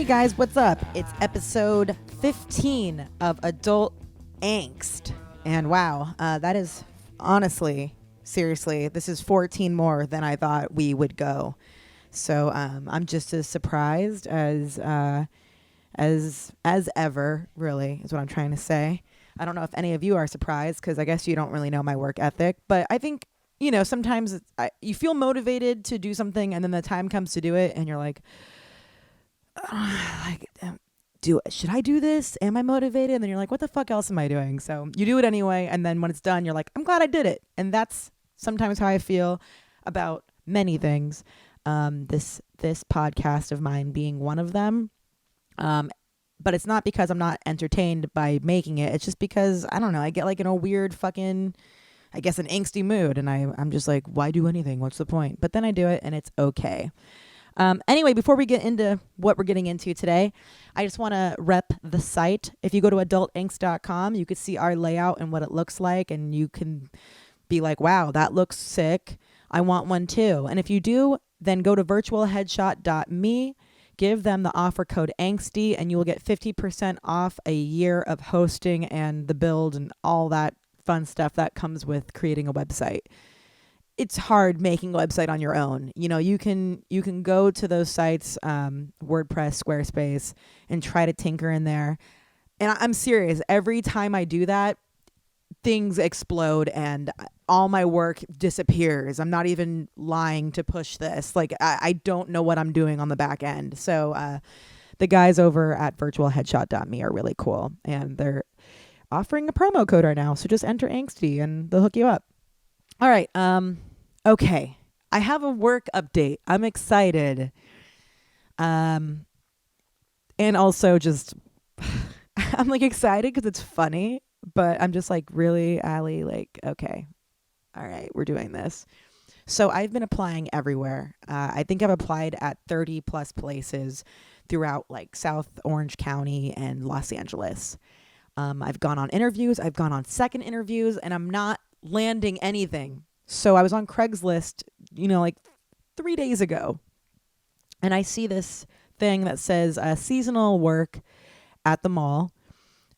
Hey guys, what's up? It's episode 15 of Adult Angst. And wow, that is honestly, seriously, this is 14 more than I thought we would go. So I'm just as surprised as ever, really, is what I'm trying to say. I don't know if any of you are surprised because I guess you don't really know my work ethic, but I think, you know, sometimes you feel motivated to do something and then the time comes to do it and you're like, should I do this? Am I motivated? And then you're like, what the fuck else am I doing? So you do it anyway. And then when it's done, you're like, I'm glad I did it. And that's sometimes how I feel about many things. This podcast of mine being one of them. But it's not because I'm not entertained by making it. It's just because, I don't know, I get like in a weird fucking, I guess, an angsty mood. And I'm just like, why do anything? What's the point? But then I do it and it's okay. Anyway, before we get into what we're getting into today, I just want to rep the site. If you go to adultangst.com, you can see our layout and what it looks like. And you can be like, wow, that looks sick. I want one too. And if you do, then go to virtualheadshot.me. Give them the offer code ANGSTY and you will get 50% off a year of hosting and the build and all that fun stuff that comes with creating a website. It's hard making a website on your own. You know, you can go to those sites, WordPress, Squarespace, and try to tinker in there. And I'm serious. Every time I do that, things explode and all my work disappears. I'm not even lying to push this. Like, I don't know what I'm doing on the back end. So the guys over at virtualheadshot.me are really cool. And they're offering a promo code right now. So just enter Angsty and they'll hook you up. All right. Okay. I have a work update. I'm excited. And also just, I'm like excited because it's funny. But I'm just like, really, Allie? Like, okay. All right, we're doing this. So I've been applying everywhere. I think I've applied at 30 plus places throughout like South Orange County and Los Angeles. I've gone on interviews. I've gone on second interviews and I'm not landing anything. So I was on Craigslist, you know, like 3 days ago. And I see this thing that says seasonal work at the mall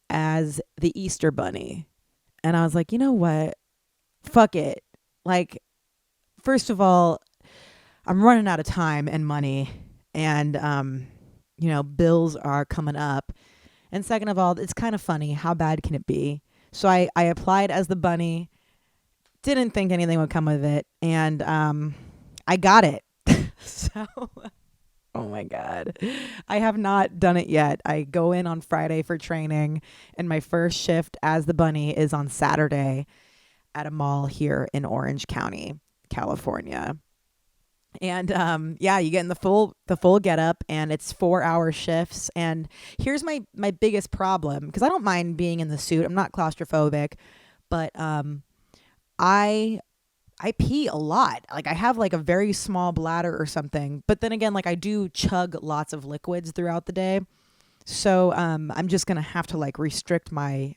as the Easter Bunny. And I was like, you know what? Fuck it. Like, first of all, I'm running out of time and money and, you know, bills are coming up. And second of all, it's kind of funny. How bad can it be? So I applied as the bunny, didn't think anything would come of it. And I got it. So... oh my God. I have not done it yet. I go in on Friday for training and my first shift as the bunny is on Saturday at a mall here in Orange County, California. And yeah, you get in the full get up and it's 4-hour shifts. And here's my biggest problem, because I don't mind being in the suit. I'm not claustrophobic, but I pee a lot. Like I have like a very small bladder or something. But then again, like I do chug lots of liquids throughout the day. So I'm just going to have to like restrict my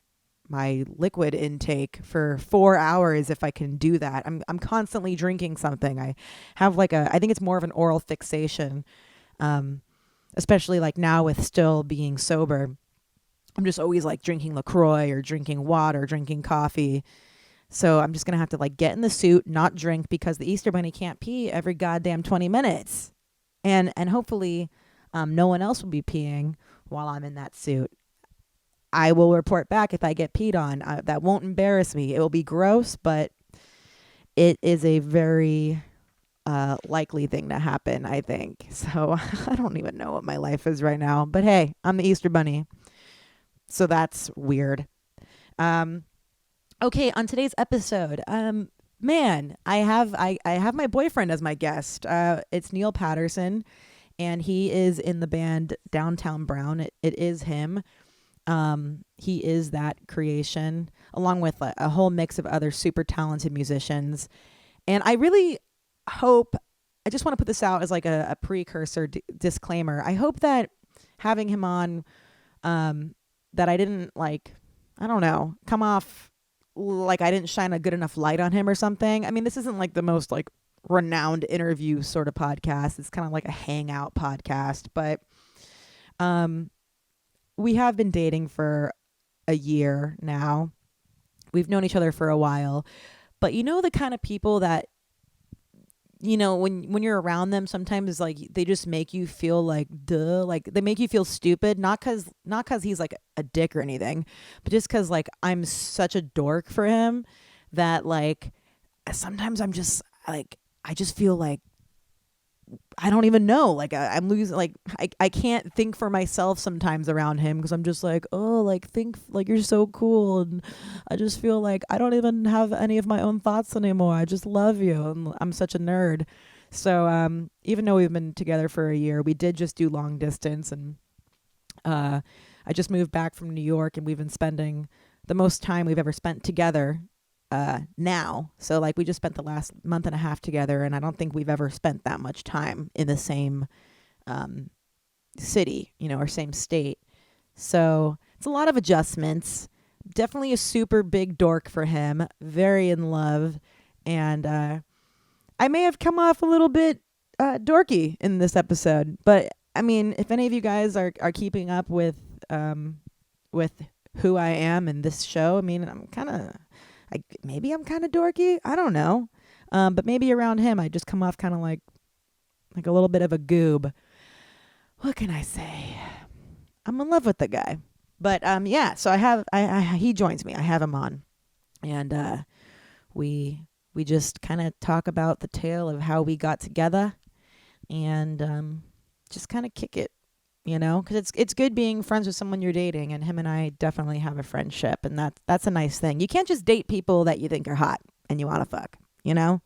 liquid intake for 4 hours if I can do that. I'm constantly drinking something. I have like I think it's more of an oral fixation. Especially like now with still being sober. I'm just always like drinking LaCroix or drinking water, drinking coffee. So I'm just going to have to like get in the suit, not drink, because the Easter Bunny can't pee every goddamn 20 minutes. And hopefully no one else will be peeing while I'm in that suit. I will report back if I get peed on. That won't embarrass me. It will be gross, but it is a very likely thing to happen, I think. So I don't even know what my life is right now. But hey, I'm the Easter Bunny. So that's weird. Okay, on today's episode, man, I have my boyfriend as my guest. It's Neil Patterson, and he is in the band Downtown Brown. It is him. He is that creation, along with a whole mix of other super talented musicians. And I really hope, I just want to put this out as like a precursor disclaimer. I hope that having him on, that I didn't like, I don't know, come off like I didn't shine a good enough light on him or something. I mean, this isn't like the most like renowned interview sort of podcast. It's kind of like a hangout podcast, but We have been dating for a year now. We've known each other for a while. But you know the kind of people that, you know, when you're around them, sometimes like they just make you feel like duh, like they make you feel stupid, not cuz he's like a dick or anything, but just cuz like I'm such a dork for him that like sometimes I'm just like I just feel like I don't even know. Like I'm losing. Like I can't think for myself sometimes around him because I'm just like, oh, like think like you're so cool, and I just feel like I don't even have any of my own thoughts anymore. I just love you, and I'm such a nerd. So even though we've been together for a year, we did just do long distance, and I just moved back from New York, and we've been spending the most time we've ever spent together now. So like we just spent the last month and a half together, and I don't think we've ever spent that much time in the same city, you know, or same state. So it's a lot of adjustments. Definitely a super big dork for him. Very in love. And I may have come off a little bit dorky in this episode, but I mean, if any of you guys are keeping up with who I am in this show, I mean, maybe I'm kind of dorky. I don't know. But maybe around him, I just come off kind of like a little bit of a goob. What can I say? I'm in love with the guy. But yeah, so he joins me. I have him on. And we just kind of talk about the tale of how we got together and just kind of kick it. You know, because it's good being friends with someone you're dating, and him and I definitely have a friendship, and that's a nice thing. You can't just date people that you think are hot and you want to fuck, you know,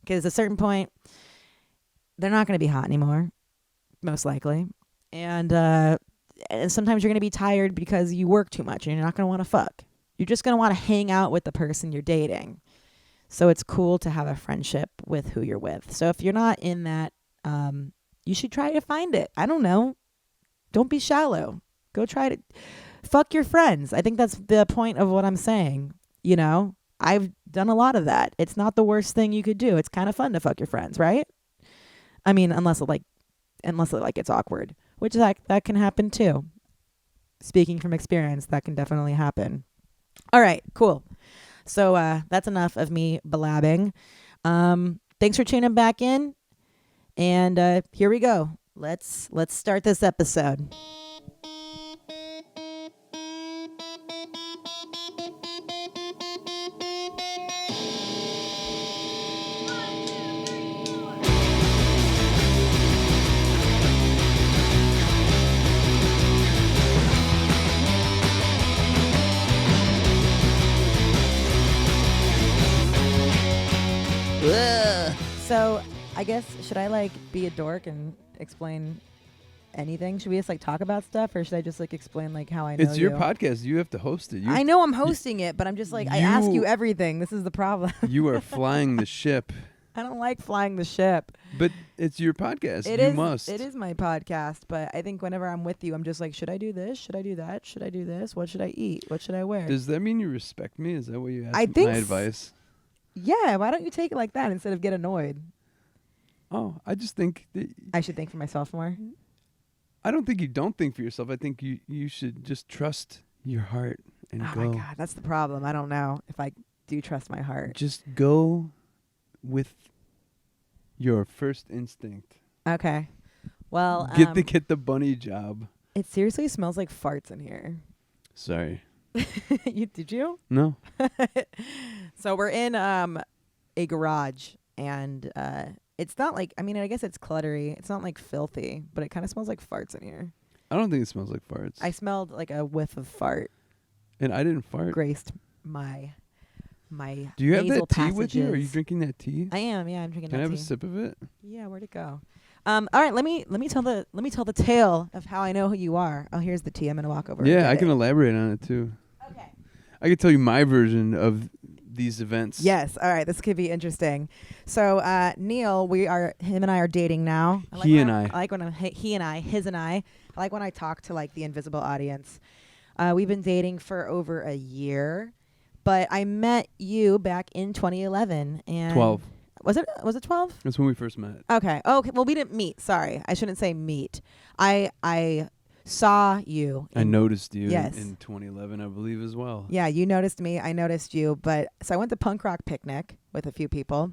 because at a certain point, they're not going to be hot anymore, most likely, and sometimes you're going to be tired because you work too much, and you're not going to want to fuck. You're just going to want to hang out with the person you're dating. So it's cool to have a friendship with who you're with. So if you're not in that, you should try to find it. I don't know. Don't be shallow. Go try to fuck your friends. I think that's the point of what I'm saying. You know, I've done a lot of that. It's not the worst thing you could do. It's kind of fun to fuck your friends, right? I mean, unless it gets awkward, which that can happen too. Speaking from experience, that can definitely happen. All right, cool. So that's enough of me blabbing. Thanks for tuning back in. And here we go. Let's start this episode. So I guess, should I like be a dork and explain anything? Should we just like talk about stuff, or should I just like explain like how I know It's your podcast. You have to host it. I know I'm hosting it, but I'm just like, I ask you everything. This is the problem. You are flying the ship. I don't like flying the ship. But it's your podcast. You must. It is my podcast, but I think whenever I'm with you, I'm just like, should I do this? Should I do that? Should I do this? What should I eat? What should I wear? Does that mean you respect me? Is that what you ask I think my advice? Yeah, why don't you take it like that instead of get annoyed? Oh, I just think that I should think for myself more. I don't think you don't think for yourself. I think you should just trust your heart and go. Oh my God, that's the problem. I don't know if I do trust my heart. Just go with your first instinct. Okay. Well, get the bunny job. It seriously smells like farts in here. Sorry. Did you? No. So we're in a garage, and it's not like, I mean, I guess it's cluttery. It's not like filthy, but it kind of smells like farts in here. I don't think it smells like farts. I smelled like a whiff of fart. And I didn't fart. Graced my Do you have nasal that tea passages. with you? Are you drinking that tea? I am. Yeah, I'm drinking Can that tea. I have a sip of it? Yeah, where'd it go? All right, let me tell the tale of how I know who you are. Oh, here's the tea. I'm gonna walk over. Yeah, I can elaborate on it too. Okay. I can tell you my version of these events. Yes. All right. This could be interesting. So Neil, him and I are dating now. He and I. I like when he and I, his and I. I like when I talk to like the invisible audience. We've been dating for over a year, but I met you back in 2011 and 12. Was it 12? That's when we first met. Okay. Well, we didn't meet. Sorry, I shouldn't say meet. I saw you. I noticed you Yes. in 2011, I believe, as well. Yeah, you noticed me. I noticed you. But so I went to punk rock picnic with a few people,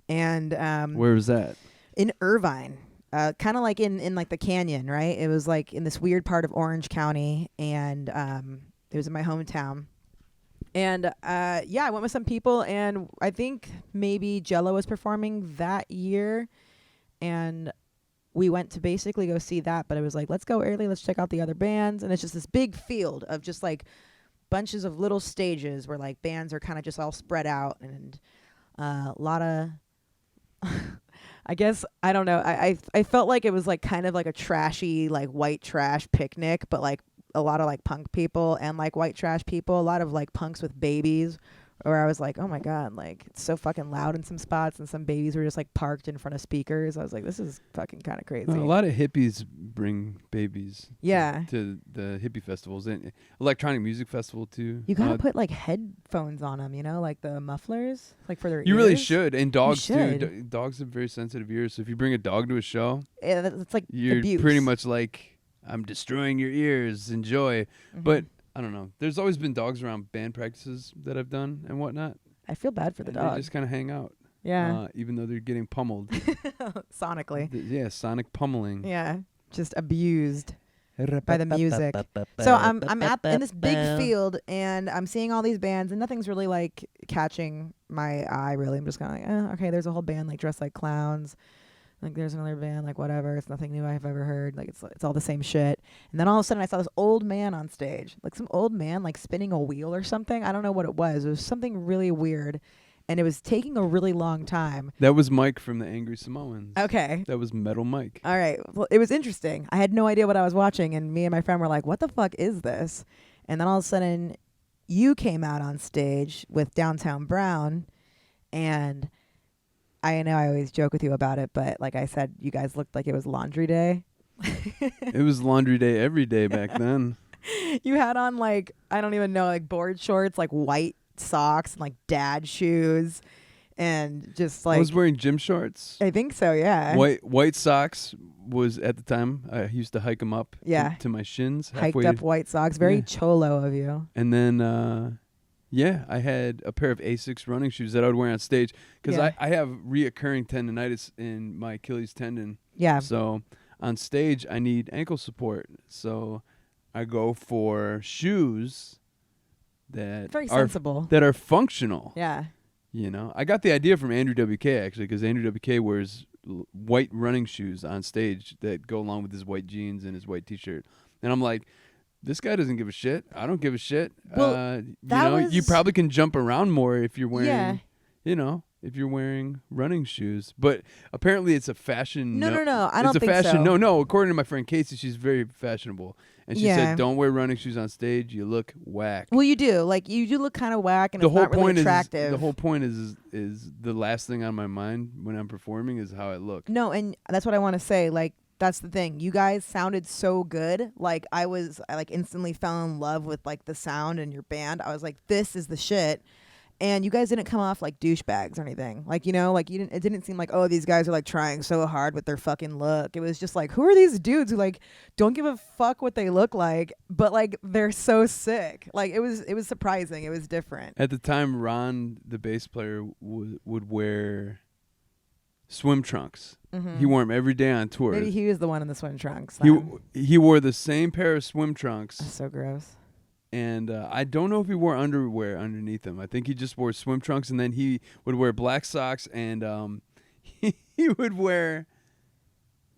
and Where was that? in Irvine, kind of like in like the canyon, right? It was like in this weird part of Orange County, and it was in my hometown. And yeah, I went with some people, and I think maybe Jello was performing that year, and we went to basically go see that. But it was like, let's go early, let's check out the other bands, and it's just this big field of just like bunches of little stages where like bands are kind of just all spread out, and a lot of I guess I don't know. I felt like it was like kind of like a trashy like white trash picnic, but like a lot of like punk people and like white trash people, a lot of like punks with babies, where I was like, oh my God, like it's so fucking loud in some spots, and some babies were just like parked in front of speakers. I was like, this is fucking kind of crazy. A lot of hippies bring babies Yeah. to the hippie festivals and electronic music festival too. You gotta put like headphones on them, you know, like the mufflers, like for their ears. You really should. And dogs too. should. Dogs have very sensitive ears. So if you bring a dog to a show, Yeah, it's like you're abuse. pretty much like, I'm destroying your ears. Enjoy. Mhm. But I don't know. There's always been dogs around band practices that I've done and whatnot. I feel bad for the And dog. they just kind of hang out. Yeah. Even though they're getting pummeled. Sonically. Yeah, sonic pummeling. Yeah. Just abused by the music. So I'm in this big field, and I'm seeing all these bands, and nothing's really like catching my eye really. I'm just kind of like, okay, there's a whole band like dressed like clowns. Like there's another band, like whatever. It's nothing new I've ever heard. Like it's all the same shit. And then all of a sudden I saw this old man on stage, like some old man like spinning a wheel or something. I don't know what it was. It was something really weird, and it was taking a really long time. That was Mike from the Angry Samoans. Okay. That was Metal Mike. All right. Well, it was interesting. I had no idea what I was watching, and me and my friend were like, what the fuck is this? And then all of a sudden you came out on stage with Downtown Brown, and I know I always joke with you about it, but like I said, you guys looked like it was laundry day. It was laundry day every day back then. You had on like, I don't even know, like board shorts, like white socks, and like dad shoes, and just like, I was wearing gym shorts. I think so, yeah. White socks was at the time. I used to hike them up to my shins. Hiked halfway. up white socks. Very Yeah. cholo of you. And then, yeah, I had a pair of Asics running shoes that I would wear on stage because Yeah. I have reoccurring tendonitis in my Achilles tendon. Yeah. So on stage, I need ankle support. So I go for shoes that Very are sensible. that are functional. Yeah. You know, I got the idea from Andrew WK actually, because Andrew WK wears white running shoes on stage that go along with his white jeans and his white T-shirt, and I'm like, this guy doesn't give a shit. I don't give a shit. Well, you probably can jump around more if you're wearing, Yeah. if you're wearing running shoes. But apparently, it's a fashion. No. I don't it's a think fashion. so. No. According to my friend Casey, she's very fashionable, and she Yeah. said, "Don't wear running shoes on stage. You look whack." Well, you do. Like, you do look kind of whack, and The it's whole not really point attractive. is the whole point is the last thing on my mind when I'm performing is how I look. No, and that's what I want to say. Like, that's the thing. You guys sounded so good. Like, I like instantly fell in love with like the sound and your band. I was like, this is the shit. And you guys didn't come off like douchebags or anything. Like, you know, like it didn't seem like, oh, these guys are like trying so hard with their fucking look. It was just like, who are these dudes who like don't give a fuck what they look like, but like they're so sick. Like, it was surprising. It was different. At the time, Ron, the bass player, would wear swim trunks. Mm-hmm. He wore them every day on tour. Maybe he was the one in the swim trunks. Then. He wore the same pair of swim trunks, That's so gross. and I don't know if he wore underwear underneath them. I think he just wore swim trunks, and then he would wear black socks, and he would wear.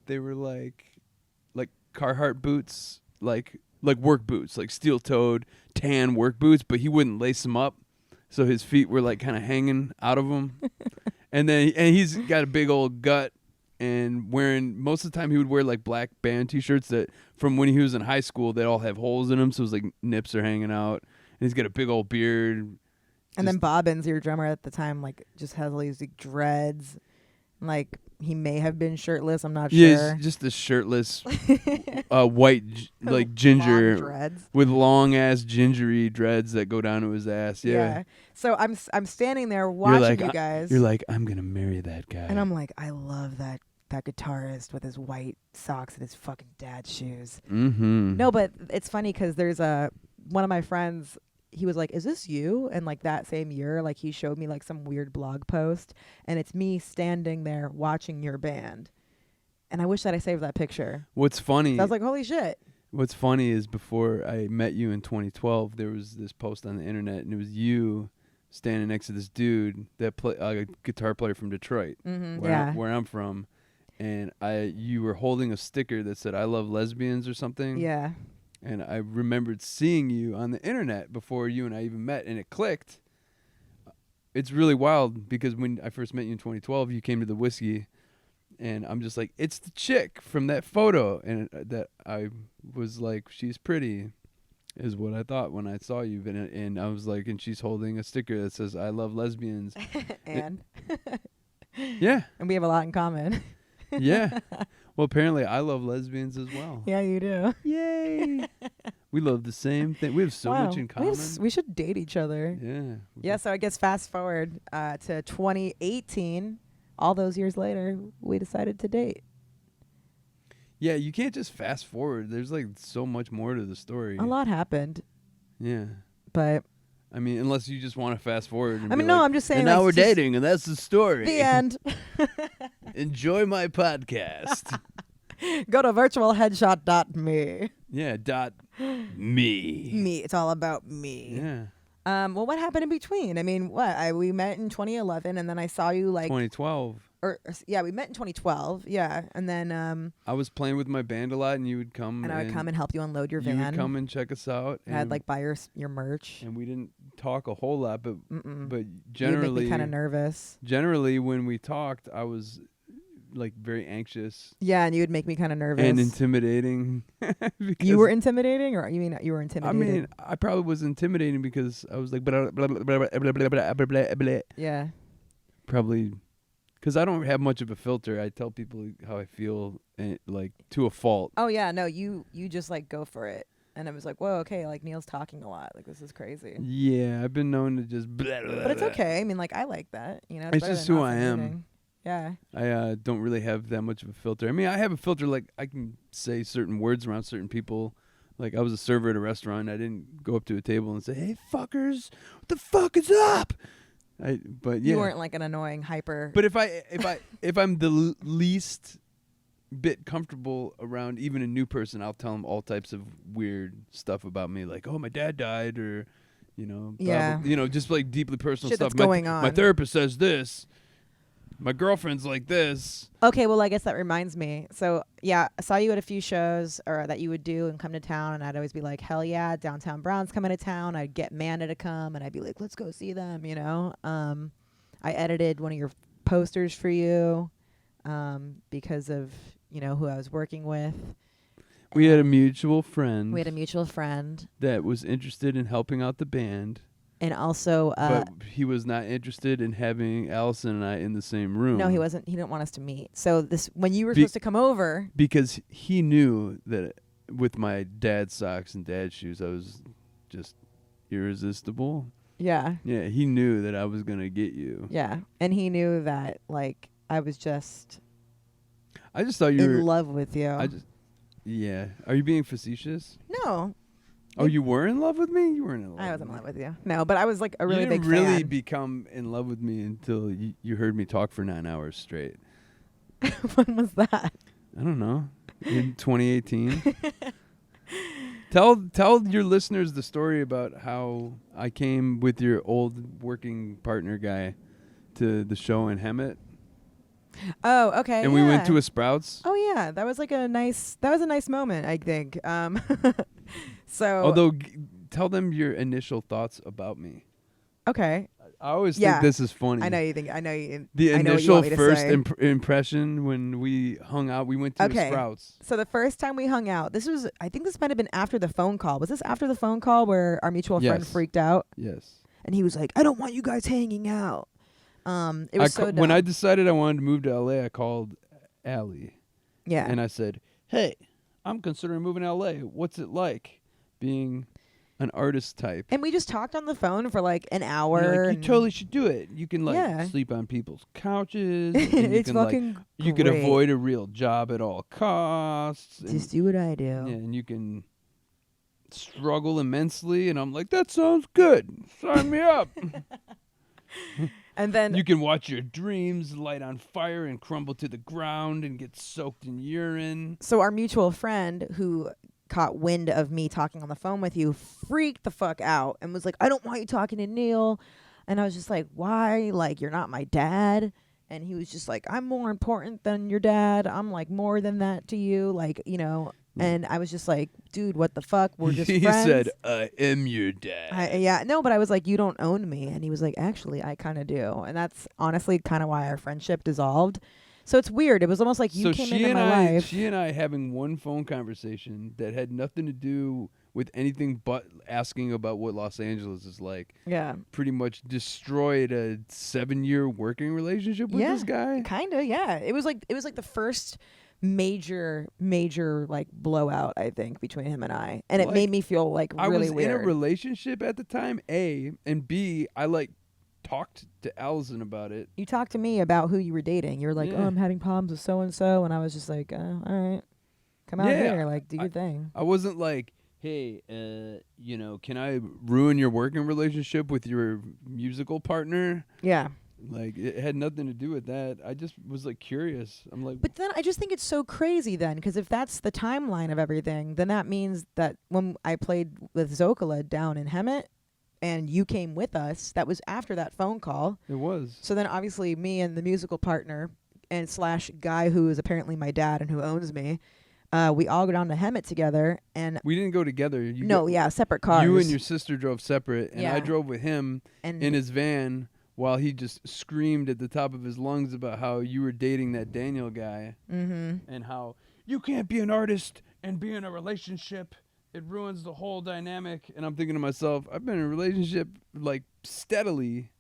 They were like Carhartt boots, like work boots, like steel-toed tan work boots, but he wouldn't lace them up, so his feet were like kind of hanging out of them. And he's got a big old gut, and most of the time he would wear like black band T-shirts that from when he was in high school, they all have holes in them, so it was like nips are hanging out. And he's got a big old beard. And then Bobbins, your drummer at the time, like just has all these like, dreads. Like, he may have been shirtless. I'm not sure. Yeah, just a shirtless, white like ginger Long dreads with long ass gingery dreads that go down to his ass. Yeah. So I'm standing there watching you guys. You're like, I'm gonna marry that guy. And I'm like, I love that that guitarist with his white socks and his fucking dad shoes. Mm-hmm. No, but it's funny because there's one of my friends, he was like, is this you? And like that same year, like he showed me like some weird blog post, and it's me standing there watching your band. And I wish that I saved that picture. What's funny? I was like, holy shit. What's funny is before I met you in 2012, there was this post on the internet, and it was you standing next to this dude that a guitar player from Detroit, where I'm from, and you were holding a sticker that said "I love lesbians" or something. Yeah. And I remembered seeing you on the internet before you and I even met, and it clicked. It's really wild because when I first met you in 2012, you came to the Whiskey, and I'm just like, it's the chick from that photo, and that I was like, she's pretty. Is what I thought when I saw you, and I was like, and she's holding a sticker that says "I love lesbians." And yeah, and we have a lot in common. yeah. Well, apparently, I love lesbians as well. Yeah, you do. Yay! We love the same thing. We have so much in common. We should date each other. Yeah. Yeah. So I guess fast forward to 2018. All those years later, we decided to date. Yeah, you can't just fast forward. There's like so much more to the story. A lot happened. Yeah. But I mean, unless you just want to fast forward. And I'm just saying. And like, now we're dating, and that's the story. The end. Enjoy my podcast. Go to virtualheadshot.me. Yeah, .me. Me. It's all about me. Yeah. Well, what happened in between? I mean, we met in 2011, and then I saw you like 2012. We met in 2012. Yeah, and then I was playing with my band a lot, and you would come. And I would come and help you unload your van. You would come and check us out. And I'd like buy your merch. And we didn't talk a whole lot, but You'd generally, make me kind of nervous. Generally, when we talked, I was like very anxious. Yeah, and you would make me kind of nervous and intimidating. You were intimidating, or you mean you were intimidating? I mean, I probably was intimidating because I was like, blah, blah, blah, blah, blah, blah, blah, blah, blah. Yeah. Probably because I don't have much of a filter. I tell people how I feel, like to a fault. Oh yeah, no, you just like go for it. And I was like, whoa, okay, like Neil's talking a lot. Like, this is crazy. Yeah, I've been known to just blah, blah, but it's blah. okay. I mean, like, I like that. You know, it's just who I am. Yeah. I don't really have that much of a filter. I mean, I have a filter, like, I can say certain words around certain people. Like, I was a server at a restaurant. I didn't go up to a table and say, hey, fuckers, what the fuck is up? But yeah. You weren't like an annoying hyper. But if I'm the least bit comfortable around even a new person, I'll tell them all types of weird stuff about me, like, oh, my dad died, or yeah, just like deeply personal shit stuff. That's going on. My therapist says this. My girlfriend's like this. Okay, well, I guess that reminds me. So yeah, I saw you at a few shows or that you would do and come to town, and I'd always be like, hell yeah, Downtown Brown's coming to town. I'd get Manda to come, and I'd be like, let's go see them. I edited one of your posters for you because of who I was working with. We had a mutual friend. That was interested in helping out the band. And also... but he was not interested in having Allison and I in the same room. No, he wasn't. He didn't want us to meet. So when you were supposed to come over... Because he knew that with my dad's socks and dad's shoes, I was just irresistible. Yeah. Yeah, he knew that I was going to get you. Yeah, and he knew that, like, I was just... I just thought you were... in love with you. Yeah. Are you being facetious? No. Oh, you were in love with me? You weren't in love. I wasn't in love with you. No, but I was like a really big fan. You didn't really become in love with me until you heard me talk for 9 hours straight. When was that? I don't know. In 2018. Tell your listeners the story about how I came with your old working partner guy to the show in Hemet. Oh, okay. And we went to a Sprouts. Oh yeah, that was a nice moment, I think. So although tell them your initial thoughts about me. Okay. I always think this is funny. I know you think. I know you. The I know initial what you want me to first say. impression when we hung out, we went to a Sprouts. So the first time we hung out, I think this might have been after the phone call. Was this after the phone call where our mutual friend freaked out? Yes. And he was like, "I don't want you guys hanging out." It was so dumb. When I decided I wanted to move to LA, I called Allie. Yeah. And I said, "Hey, I'm considering moving to LA. What's it like being an artist type. And we just talked on the phone for like an hour. You're like, you and totally should do it. You can like Yeah. sleep on people's couches. And you it's can like fucking you could great. avoid a real job at all costs. Just do what I do. Yeah, and you can struggle immensely. And I'm like, that sounds good. Sign me up. And then You can watch your dreams light on fire and crumble to the ground and get soaked in urine. so our mutual friend who caught wind of me talking on the phone with you freaked the fuck out and was like, I don't want you talking to Neil. And I was just like, why? Like, you're not my dad. And he was just like, I'm more important than your dad. I'm like more than that to you. Like, you know. And I was just like, dude, what the fuck? We're just He friends. said, I am your dad. Yeah, no, but I was like, you don't own me. And he was like, actually, I kind of do. And that's honestly kind of why our friendship dissolved. So it's weird. It was almost like you came into my life. She and I having one phone conversation that had nothing to do with anything but asking about what Los Angeles is like. Yeah. Pretty much destroyed a 7-year working relationship with this guy. Kind of, yeah. It was like the first major like blowout, I think, between him and I. And it Like, made me feel like I really was weird. in a relationship at the time, A, and B, I like talked to Allison about it. You talked to me about who you were dating. You were like, Yeah. oh, I'm having problems with so and so, and I was just like, all right, come out Yeah. here, like do your thing. I wasn't like, hey, you know, can I ruin your working relationship with your musical partner? Yeah. Like, it had nothing to do with that. I just was like curious. I'm like, But then I just think it's so crazy then, because if that's the timeline of everything, then that means that when I played with Zocala down in Hemet and you came with us, that was after that phone call. it was. So then obviously me and the musical partner and / guy who is apparently my dad and who owns me, we all go down to Hemet together. And We didn't go together. separate cars. You and your sister drove separate, and Yeah. I drove with him and in his van while he just screamed at the top of his lungs about how you were dating that Daniel guy and how you can't be an artist and be in a relationship. It ruins the whole dynamic. And I'm thinking to myself, I've been in a relationship like steadily,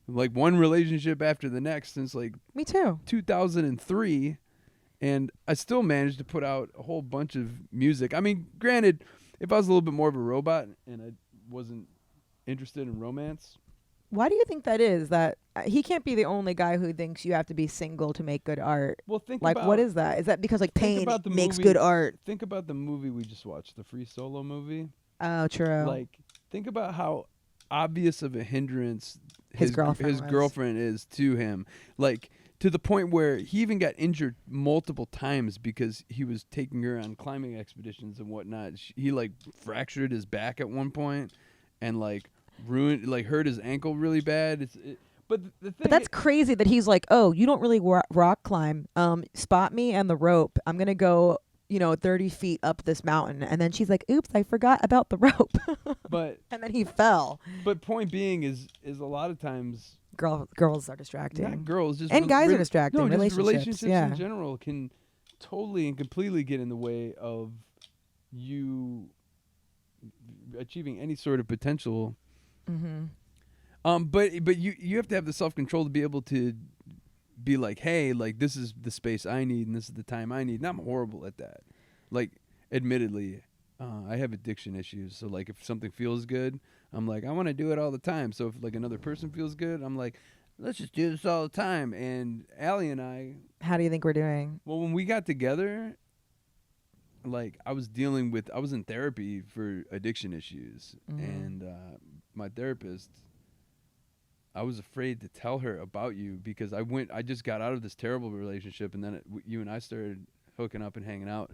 like one relationship after the next since like me too. 2003. And I still managed to put out a whole bunch of music. I mean, granted, if I was a little bit more of a robot and I wasn't interested in romance. Why do you think that is? That he can't be the only guy who thinks you have to be single to make good art. Well, think Like, about, what is that? Is that because like think pain about the makes movie- good art? Think about the movie we just watched, the Free Solo movie. Oh, true. Like, think about how obvious of a hindrance His girlfriend his was. girlfriend is to him. Like, to the point where he even got injured multiple times because he was taking her on climbing expeditions and whatnot. He like fractured his back at one point and like hurt his ankle really bad. But the thing But that's crazy that he's like, oh, you don't really rock climb. Spot me and the rope. I'm gonna go, 30 feet up this mountain. And then she's like, oops, I forgot about the rope. but And then he fell. but point being is a lot of times Girls are distracting. not girls just And guys are distracting. No, just Relationships, relationships yeah. in general can totally and completely get in the way of you achieving any sort of potential. Mm-hmm. But you have to have the self-control to be able to be like, hey, like this is the space I need and this is the time I need. And I'm horrible at that. Like, admittedly, I have addiction issues. So like if something feels good, I'm like, I want to do it all the time. So if like another person feels good, I'm like, let's just do this all the time. And Allie and I, How do you think we're doing? well, when we got together, like I was in therapy for addiction issues. And my therapist, I was afraid to tell her about you because I just got out of this terrible relationship, and then you and I started hooking up and hanging out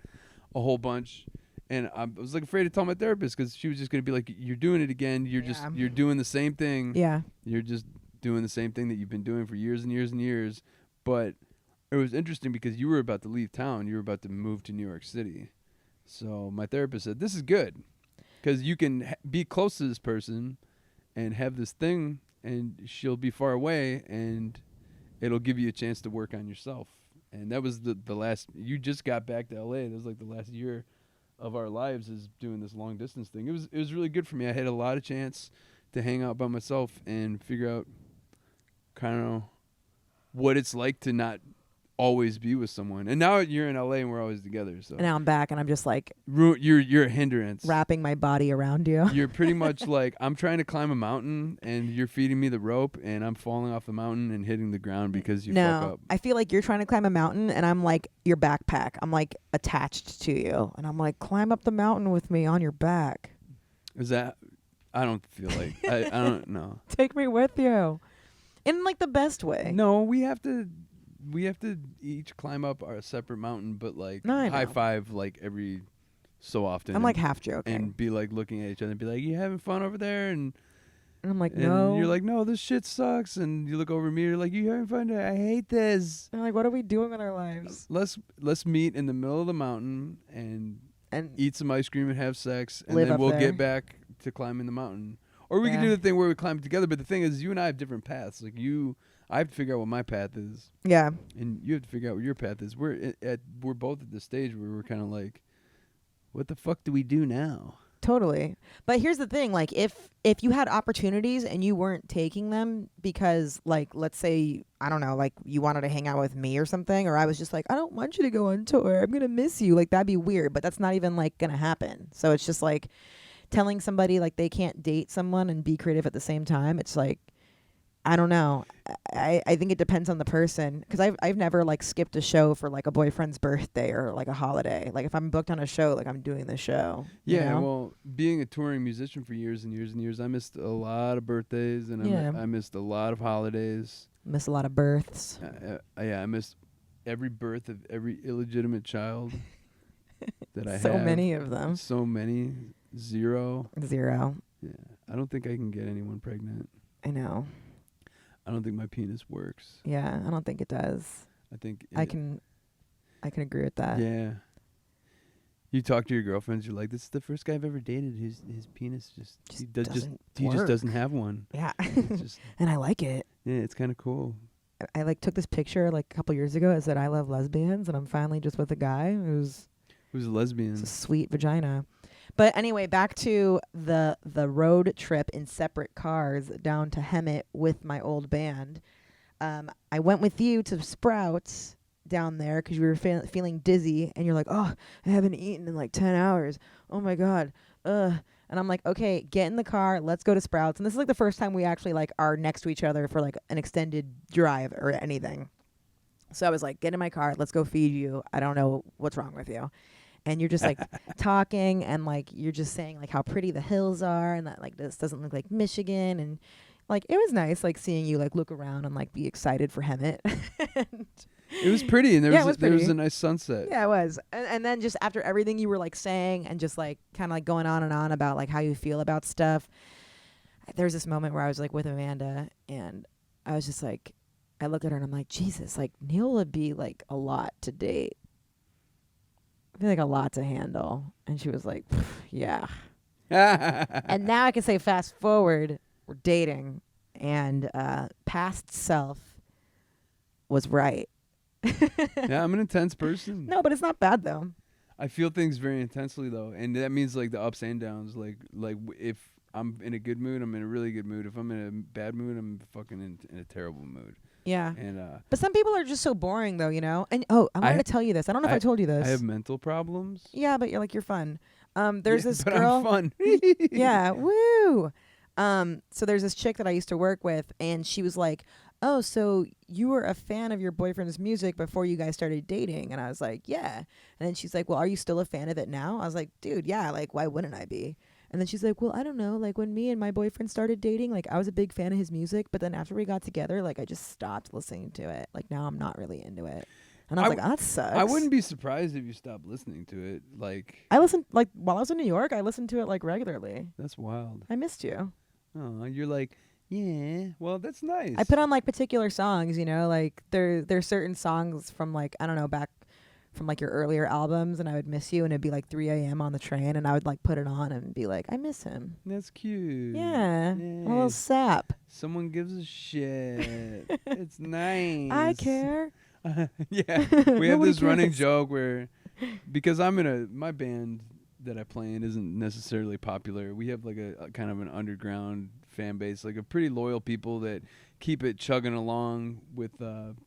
a whole bunch, and I was like afraid to tell my therapist because she was just gonna be like, "You're doing it again. You're doing the same thing. Yeah. You're just doing the same thing that you've been doing for years and years and years." But it was interesting because you were about to leave town. You were about to move to New York City, so my therapist said, "This is good because you can be close to this person and have this thing." And she'll be far away, and it'll give you a chance to work on yourself. And that was the last. You just got back to LA. That was like the last year of our lives is doing this long distance thing. It was really good for me. I had a lot of chance to hang out by myself and figure out kind of what it's like to not always be with someone. And now you're in LA and we're always together. So And now I'm back and I'm just like you're a hindrance. wrapping my body around you. You're pretty much like, I'm trying to climb a mountain and you're feeding me the rope and I'm falling off the mountain and hitting the ground because you fuck up. I feel like you're trying to climb a mountain and I'm like your backpack. I'm like attached to you. And I'm like, climb up the mountain with me on your back. Is that, I don't feel like, I don't know. Take me with you. In like the best way. No, we have to each climb up our separate mountain, but like No, I know. high five like every so often. I'm like half joking. and be like looking at each other and be like, you having fun over there? And I'm like, and no. you're like, no, this shit sucks. And you look over at me, you're like, you having fun? I hate this. I'm like, what are we doing in our lives? Let's meet in the middle of the mountain and eat some ice cream and have sex, and Live then up we'll there. get back to climbing the mountain. Or we can do the thing where we climb together. But the thing is, you and I have different paths. Like I have to figure out what my path is. Yeah. And you have to figure out what your path is. We're both at the stage where we're kind of like, what the fuck do we do now? Totally. But here's the thing, like if you had opportunities and you weren't taking them because like let's say, I don't know, like you wanted to hang out with me or something, or I was just like, I don't want you to go on tour. I'm going to miss you. Like that'd be weird, but that's not even like going to happen. So it's just like telling somebody like they can't date someone and be creative at the same time. It's like, I don't know. I think it depends on the person, because I've never like skipped a show for like a boyfriend's birthday or like a holiday. Like if I'm booked on a show, like I'm doing the show. Yeah, you know? well, being a touring musician for years and years and years, I missed a lot of birthdays and I missed a lot of holidays. Miss a lot of births. Yeah, I missed every birth of every illegitimate child that I have. So many of them. So many. Zero. Yeah, I don't think I can get anyone pregnant. I know. I don't think my penis works. Yeah, I don't think it does. I think I can agree with that. Yeah. You talk to your girlfriends, you're like, this is the first guy I've ever dated whose his penis he just doesn't have one. Yeah. It's just, and I like it. yeah, it's kind of cool. I like took this picture like a couple years ago. It said I love lesbians, and I'm finally just with a guy who's a lesbian. It's a sweet vagina. But anyway, back to the road trip in separate cars down to Hemet with my old band. I went with you to Sprouts down there because we were feeling dizzy, and you're like, oh, I haven't eaten in like 10 hours. Oh my God. And I'm like, okay, get in the car. Let's go to Sprouts. And this is like the first time we actually like are next to each other for like an extended drive or anything. So I was like, get in my car. Let's go feed you. I don't know what's wrong with you. And you're just like talking, and like you're just saying like how pretty the hills are, and that like this doesn't look like Michigan, and like it was nice like seeing you like look around and like be excited for Hemet. It was pretty, and there was a nice sunset. Yeah, it was. And then just after everything you were like saying and just like kind of like going on and on about like how you feel about stuff, there's this moment where I was like with Amanda, and I was just like, I looked at her and I'm like, Jesus, like Neil would be like a lot to date. I feel like a lot to handle. And she was like, yeah. And now I can say fast forward, we're dating, and past self was right. Yeah, I'm an intense person. No, but it's not bad though. I feel things very intensely though, and that means like the ups and downs. Like if I'm in a good mood, I'm in a really good mood. If I'm in a bad mood, I'm fucking in a terrible mood. Yeah. And but some people are just so boring though, you know? And I wanted to tell you this. I don't know if I told you this. I have mental problems. Yeah, but you're fun. There's this but girl. I'm fun. Yeah, woo. So there's this chick that I used to work with, and she was like, oh, so you were a fan of your boyfriend's music before you guys started dating? And I was like, yeah. And then she's like, well, are you still a fan of it now? I was like, dude, yeah, like, why wouldn't I be? And then she's like, well, I don't know. Like, when me and my boyfriend started dating, like, I was a big fan of his music. But then after we got together, like, I just stopped listening to it. Like, now I'm not really into it. And I was like, oh, that sucks. I wouldn't be surprised if you stopped listening to it. Like, I listened, like, while I was in New York, I listened to it, like, regularly. That's wild. I missed you. Oh, you're like, yeah. Well, that's nice. I put on, like, particular songs, you know? Like, there's certain songs from, like, I don't know, back from like your earlier albums, and I would miss you, and it'd be like 3 a.m. on the train, and I would like put it on and be like, I miss him. That's cute. Yeah. Nice. A little sap. Someone gives a shit. It's nice. I care. Yeah. We have this running joke where, because my band that I play in isn't necessarily popular. We have like a kind of an underground fan base, like a pretty loyal people that keep it chugging along with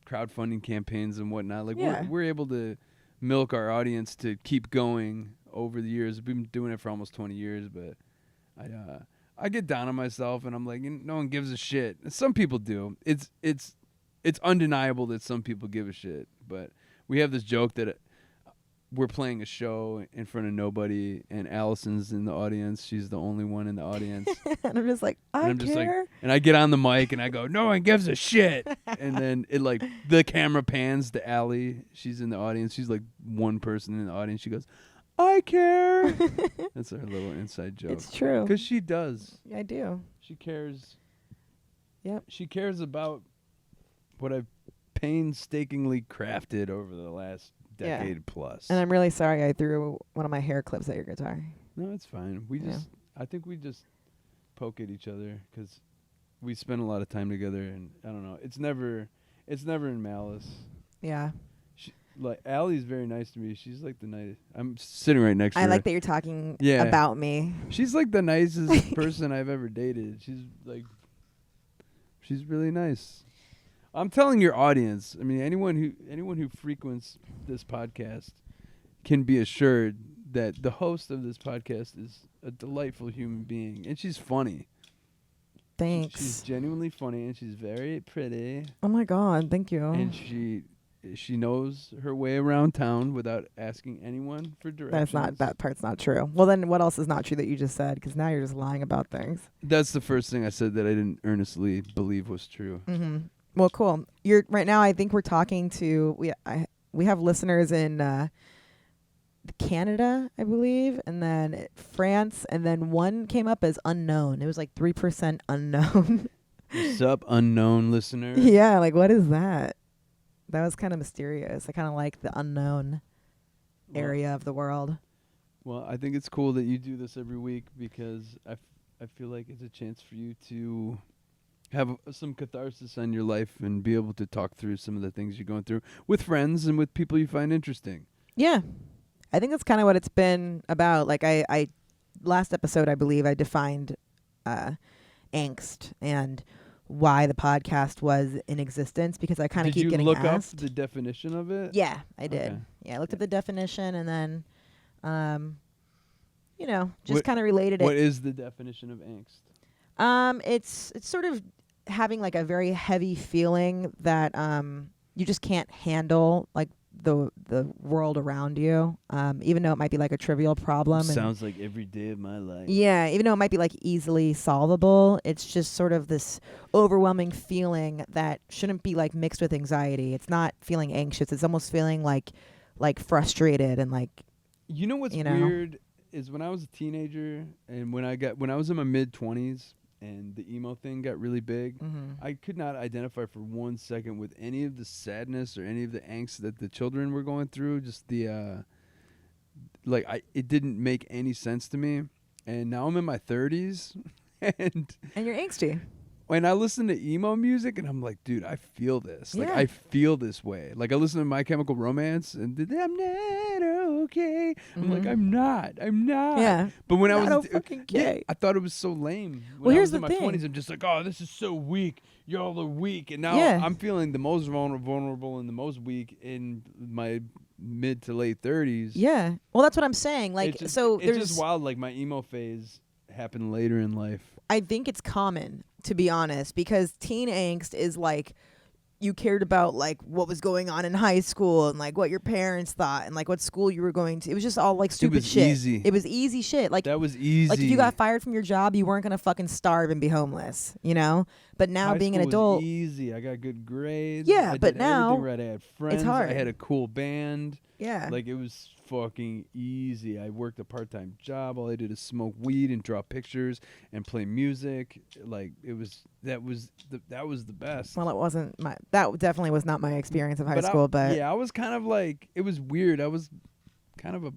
crowdfunding campaigns and whatnot. Like Yeah. we're able to milk our audience to keep going over the years. We've been doing it for almost 20 years, but I get down on myself and I'm like, no one gives a shit. Some people do. It's undeniable that some people give a shit, but we have this joke that we're playing a show in front of nobody, and Allison's in the audience. She's the only one in the audience. And I'm just like, I'm just care. and I get on the mic and I go, no one gives a shit. And then it like the camera pans to Allie. She's in the audience. She's like one person in the audience. She goes, I care. That's our little inside joke. It's true. Because she does. I do. She cares. Yep. She cares about what I've painstakingly crafted over the last decade plus. And I'm really sorry I threw one of my hair clips at your guitar. No, it's fine. I think we just poke at each other because we spend a lot of time together, and I don't know. It's never in malice. Yeah. Like Allie's very nice to me. She's like the nicest. I'm sitting right next to her. I like that you're talking about me. She's like the nicest person I've ever dated. She's really nice. I'm telling your audience. I mean, anyone who frequents this podcast can be assured that the host of this podcast is a delightful human being, and she's funny. Thanks. She's genuinely funny, and she's very pretty. Oh my God, thank you. And she knows her way around town without asking anyone for directions. That part's not true. Well, then what else is not true that you just said? Because now you're just lying about things. That's the first thing I said that I didn't earnestly believe was true. Mm-hmm. Well, cool. Right now. I think we're talking to we have listeners in Canada, I believe, and then France, and then one came up as unknown. It was like 3% unknown. What's up, unknown listener? Yeah, like what is that? That was kind of mysterious. I kind of like the unknown area of the world. Well, I think it's cool that you do this every week because I feel like it's a chance for you to have some catharsis on your life and be able to talk through some of the things you're going through with friends and with people you find interesting. Yeah. I think that's kind of what it's been about. Like I last episode, I believe I defined angst and why the podcast was in existence, because I kind of keep getting asked. Did you look up the definition of it? Yeah, I did. Okay. Yeah, I looked up the definition and then, just kind of related it. What is the definition of angst? It's sort of having like a very heavy feeling that you just can't handle like the world around you, even though it might be like a trivial problem. Sounds like every day of my life. Yeah, even though it might be like easily solvable, it's just sort of this overwhelming feeling that shouldn't be like mixed with anxiety. It's not feeling anxious. It's almost feeling like frustrated and like. You know what's weird is when I was a teenager and when I was in my mid-20s and the emo thing got really big, I could not identify for 1 second with any of the sadness or any of the angst that the children were going through. Just the it didn't make any sense to me. And now I'm in my 30s and you're angsty. When I listen to emo music and I'm like, dude, I feel this. Like, Yeah. I feel this way. Like, I listen to My Chemical Romance and I'm not okay. I'm like, I'm not. Yeah. But when I Not was fucking okay. I thought it was so lame. When Well, I here's was in the my thing. 20s, I'm just like, oh, this is so weak. Y'all are weak. And now Yeah. I'm feeling the most vulnerable and the most weak in my mid to late 30s. Yeah. Well, that's what I'm saying. Like, It's just, so it's there's. just wild. Like, my emo phase happened later in life. I think it's common, to be honest, because teen angst is like you cared about like what was going on in high school and like what your parents thought and like what school you were going to. It was just all like stupid shit. Easy. It was easy shit. Like That was easy. Like if you got fired from your job, you weren't gonna fucking starve and be homeless, you know. But now being an adult, was easy. I got good grades. Yeah, I but did now everything right. I had friends. hard. I had a cool band. yeah, Like it was fucking easy. I worked a part-time job. All I did is smoke weed and draw pictures and play music. Like that was the best. well, it wasn't my. That definitely was not my experience of high school. But yeah, I was kind of like, it was weird. I was kind of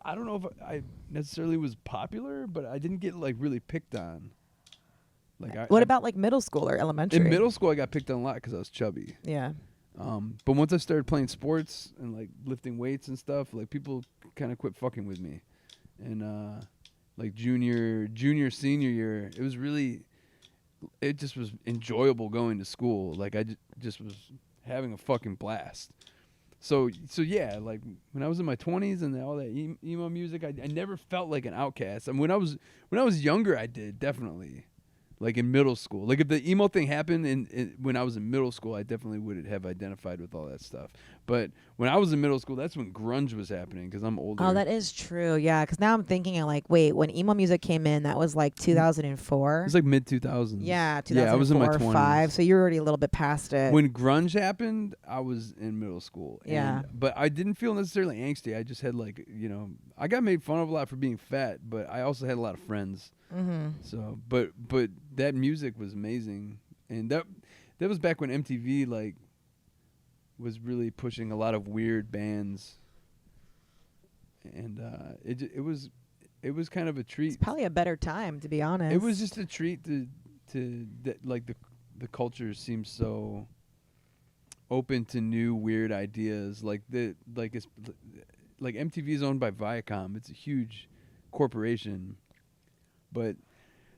I don't know if I necessarily was popular, but I didn't get like really picked on. Like what about like middle school or elementary? in middle school? I got picked on a lot because I was chubby. Yeah. But once I started playing sports and like lifting weights and stuff, like people kind of quit fucking with me. And like junior, senior year, it was really it just was enjoyable going to school. Like I just was having a fucking blast. So yeah, like when I was in my 20s and all that emo music, I never felt like an outcast. I mean, when I was younger, I did, definitely. Like in middle school. Like if the emo thing happened when I was in middle school, I definitely would have identified with all that stuff. But when I was in middle school, that's when grunge was happening because I'm older. Oh, that is true. Yeah, because now I'm thinking, like, wait, when emo music came in, that was like 2004. It was like mid 2000s. Yeah, 2004 Yeah, I was in my or 20s. 5. So you're already a little bit past it. When grunge happened, I was in middle school. Yeah. But I didn't feel necessarily angsty. I just had like, I got made fun of a lot for being fat, but I also had a lot of friends. Mm-hmm. So, but that music was amazing, and that was back when MTV like was really pushing a lot of weird bands, and it was kind of a treat. It's probably a better time, to be honest. It was just a treat to that, like the culture seems so open to new weird ideas. Like it's like MTV is owned by Viacom. It's a huge corporation. But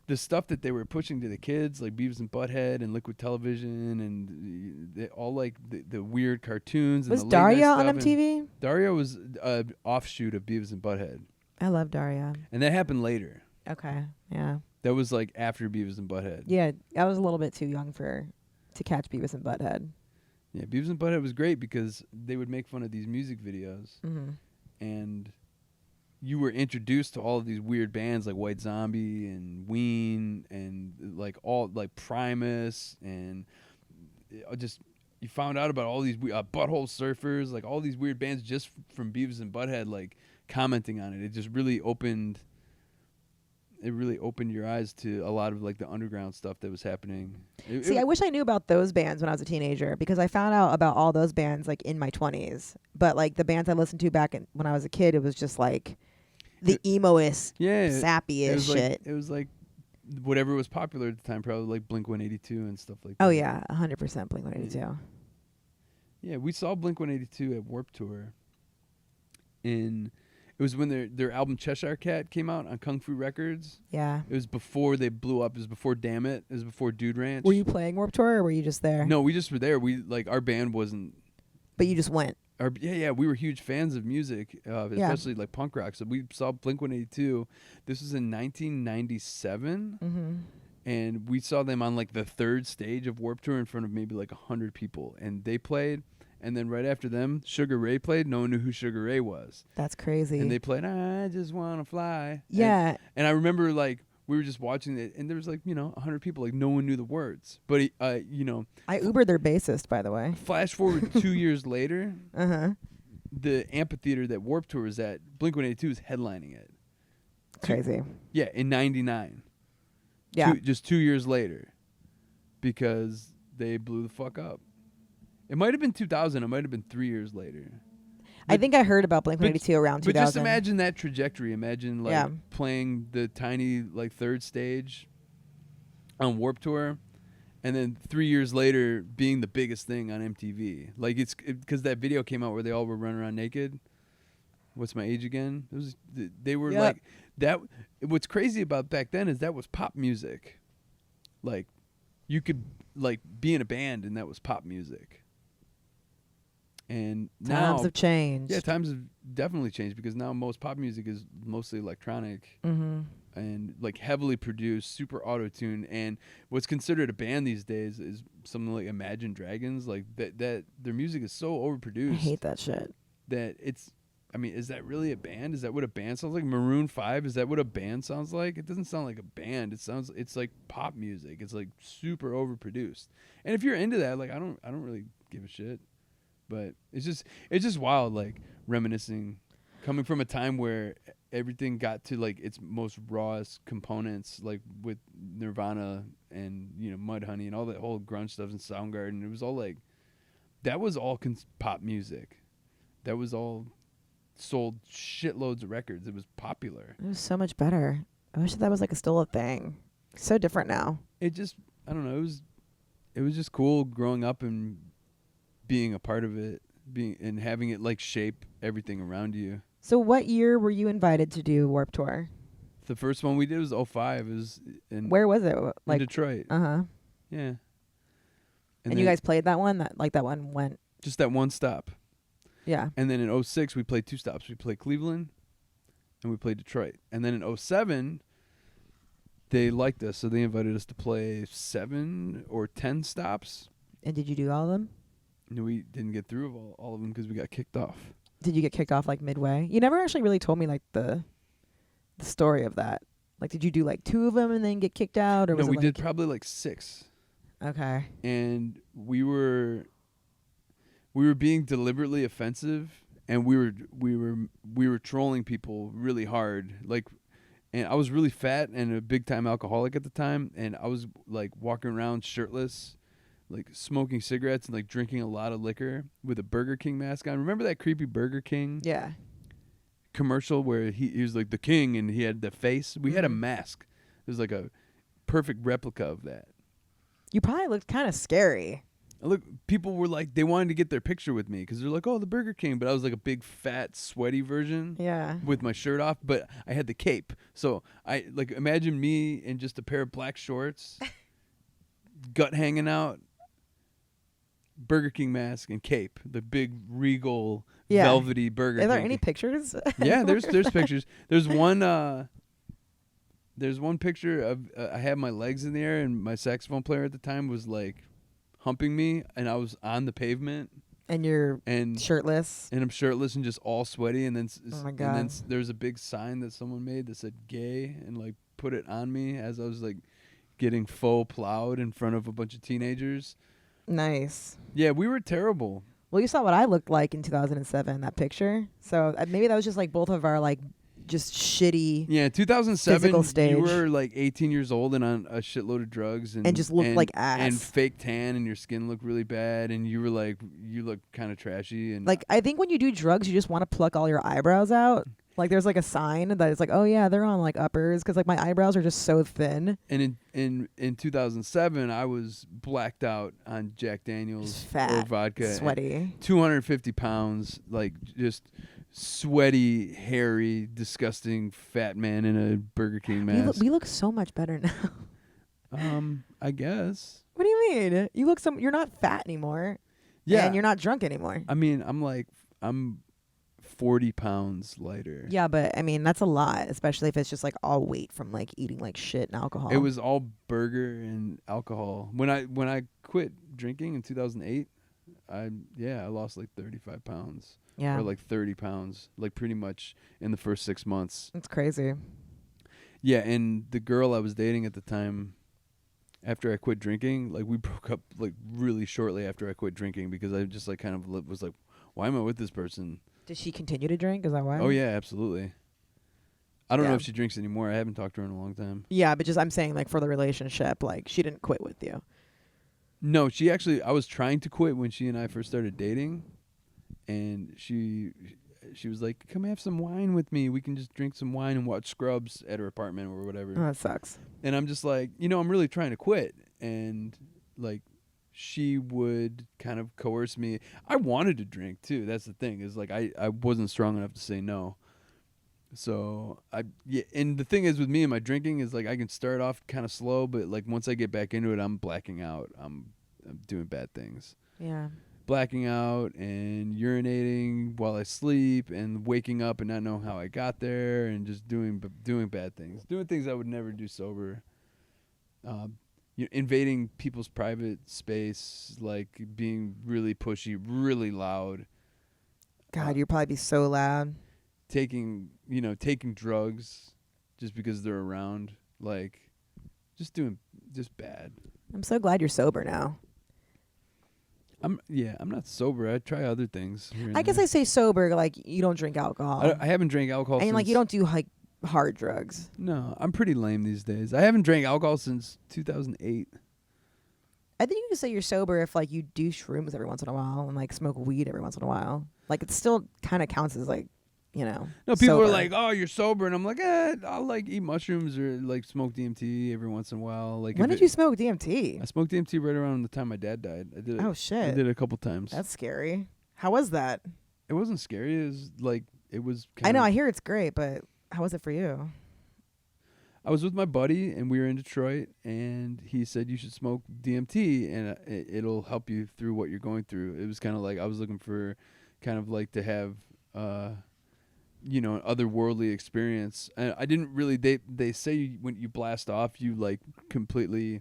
the stuff that they were pushing to the kids, like Beavis and Butthead and Liquid Television, and all like the weird cartoons. Was and the late Daria night on stuff, MTV? Daria was an offshoot of Beavis and Butthead. I love Daria. And that happened later. Okay, yeah. That was like after Beavis and Butthead. Yeah, I was a little bit too young to catch Beavis and Butthead. Yeah, Beavis and Butthead was great because they would make fun of these music videos. Mm-hmm. And you were introduced to all of these weird bands like White Zombie and Ween and like all like Primus, and just you found out about all these Butthole Surfers, like all these weird bands just from Beavis and Butthead, like commenting on it. It just really opened your eyes to a lot of like the underground stuff that was happening. I wish I knew about those bands when I was a teenager, because I found out about all those bands like in my 20s. But like the bands I listened to back when I was a kid, it was just like the emo-est, sappy-ish shit. It was like whatever was popular at the time, probably like Blink-182 and stuff like that. Oh yeah, 100% Blink-182. Yeah, we saw Blink-182 at Warped Tour. It was when their album Cheshire Cat came out on Kung Fu Records. Yeah. It was before they blew up. It was before Damn It. It was before Dude Ranch. Were you playing Warped Tour or were you just there? No, we just were there. We like our band wasn't. But you just went. We were huge fans of music, especially like punk rock. So we saw Blink-182. This was in 1997. Mm-hmm. And we saw them on like the third stage of Warped Tour in front of maybe like 100 people. And they played. And then right after them, Sugar Ray played. No one knew who Sugar Ray was. That's crazy. And they played, I Just Wanna Fly. Yeah. And I remember like we were just watching it, and there was like 100 people, like no one knew the words. But I Ubered their bassist, by the way. Flash forward 2 years later, the amphitheater that Warped Tour was at, Blink-182 is headlining it. Crazy. Yeah, in '99. Yeah. Just 2 years later, because they blew the fuck up. It might have been 2000. It might have been 3 years later. I think I heard about Blink-182 around 2000. But just imagine that trajectory. Imagine like playing the tiny like third stage on Warped Tour, and then 3 years later being the biggest thing on MTV. Like because that video came out where they all were running around naked. What's my age again? They were like that. What's crazy about back then is that was pop music. Like you could like be in a band and that was pop music. And now times have changed. Yeah, times have definitely changed because now most pop music is mostly electronic and like heavily produced, super auto-tuned. And what's considered a band these days is something like Imagine Dragons. Like that their music is so overproduced. I hate that shit. That it's, I mean, is that really a band? Is that what a band sounds like? Maroon 5, is that what a band sounds like? It doesn't sound like a band. It's like pop music. It's like super overproduced. And if you're into that, like I don't really give a shit. But it's just wild, like reminiscing, coming from a time where everything got to like its most rawest components, like with Nirvana and Mudhoney and all that whole grunge stuff and Soundgarden. It was all like that was all pop music. That was all sold shitloads of records. It was popular. It was so much better. I wish that was like still a thing. So different now. It just, I don't know. It was just cool growing up and being a part of it, and having it like shape everything around you. So what year were you invited to do Warped Tour? The first one we did was 05. It was in Where was it? in Detroit. Uh-huh. Yeah. And you guys played that one? That one went... Just that one stop. Yeah. And then in 06, we played 2 stops. We played Cleveland and we played Detroit. And then in 07, they liked us, so they invited us to play 7 or 10 stops. And did you do all of them? No, we didn't get through all of them because we got kicked off. Did you get kicked off like midway? You never actually really told me like the story of that. Like, did you do like 2 of them and then get kicked out, or No, was it we like... did probably like 6. Okay. And we were being deliberately offensive, and we were trolling people really hard. Like, and I was really fat and a big time alcoholic at the time, and I was like walking around shirtless, like smoking cigarettes and like drinking a lot of liquor with a Burger King mask on. Remember that creepy Burger King Yeah. commercial where he was like the king and he had the face? We had a Mhm. mask. It was like a perfect replica of that. You probably looked kind of scary. Look, people were like, they wanted to get their picture with me because they're like, oh, the Burger King. But I was like a big, fat, sweaty version Yeah. with my shirt off. But I had the cape. So I like imagine me in just a pair of black shorts, gut hanging out, Burger King mask and cape, the big regal velvety Burger King. Are there any pictures? Yeah, there's pictures. There's one picture of I had my legs in the air and my saxophone player at the time was like humping me, and I was on the pavement And you're and shirtless. and I'm shirtless and just all sweaty, and then Oh my and then God. there's a big sign that someone made that said gay and like put it on me as I was like getting faux plowed in front of a bunch of teenagers. Nice. Yeah, we were terrible. Well, you saw what I looked like in 2007, that picture. So maybe that was just like both of our like just shitty Yeah, 2007. physical stage. You were like 18 years old and on a shitload of drugs, And just looked like ass. and fake tan, and your skin looked really bad, and you were like, you looked kind of trashy. And Like, I think when you do drugs, you just want to pluck all your eyebrows out. Like, there's like a sign that it's like, oh yeah, they're on like uppers, because like my eyebrows are just so thin. And in 2007, I was blacked out on Jack Daniels Just fat, or vodka, sweaty. 250 pounds, like just sweaty, hairy, disgusting fat man in a Burger King mask. We look so much better now. I guess. What do you mean? You look you're not fat anymore. Yeah. And you're not drunk anymore. I mean, I'm 40 pounds lighter. Yeah, but I mean, that's a lot, especially if it's just like all weight from like eating like shit and alcohol. It was all burger and alcohol. When I quit drinking in 2008, I lost like 35 pounds. Yeah. Or like 30 pounds, like pretty much in the first 6 months. It's crazy. Yeah, and the girl I was dating at the time, after I quit drinking, like we broke up like really shortly after I quit drinking because I just like kind of was like, why am I with this person? Did she continue to drink? Is that why? Oh yeah, absolutely. I don't know Yeah. if she drinks anymore. I haven't talked to her in a long time. Yeah, but just I'm saying like for the relationship, like she didn't quit with you. No, she actually, I was trying to quit when she and I first started dating, and she was like, come have some wine with me. We can just drink some wine and watch Scrubs at her apartment or whatever. Oh, that sucks. And I'm just like, I'm really trying to quit. And like, she would kind of coerce me. I wanted to drink too. That's the thing, is like, I wasn't strong enough to say no. So and the thing is with me and my drinking is like, I can start off kind of slow, but like once I get back into it, I'm blacking out. I'm doing bad things. Yeah. Blacking out and urinating while I sleep and waking up and not knowing how I got there and just doing bad things. Doing things I would never do sober. Invading people's private space, like being really pushy, really loud. God, you'd probably be so loud. Taking drugs just because they're around. Like, just bad. I'm so glad you're sober now. I'm not sober. I try other things. I guess I say sober, like you don't drink alcohol. I haven't drank alcohol and since, like you don't do like hard drugs. No, I'm pretty lame these days. I haven't drank alcohol since 2008. I think you can say you're sober if like you do shrooms every once in a while and like smoke weed every once in a while. Like it still kind of counts as like, No, people sober. are like, "Oh, you're sober," and I'm like, I'll like eat mushrooms or like smoke DMT every once in a while. Like, when did you smoke DMT? I smoked DMT right around the time my dad died. I did it. Oh I shit. did it a couple times. That's scary. How was that? It wasn't scary. It was like it was. I know. I hear it's great, but how was it for you? I was with my buddy, and we were in Detroit, and he said you should smoke DMT, and it'll help you through what you're going through. It was kind of like I was looking for, kind of like to have, you know, an otherworldly experience. And I didn't really. They say when you blast off, you like completely,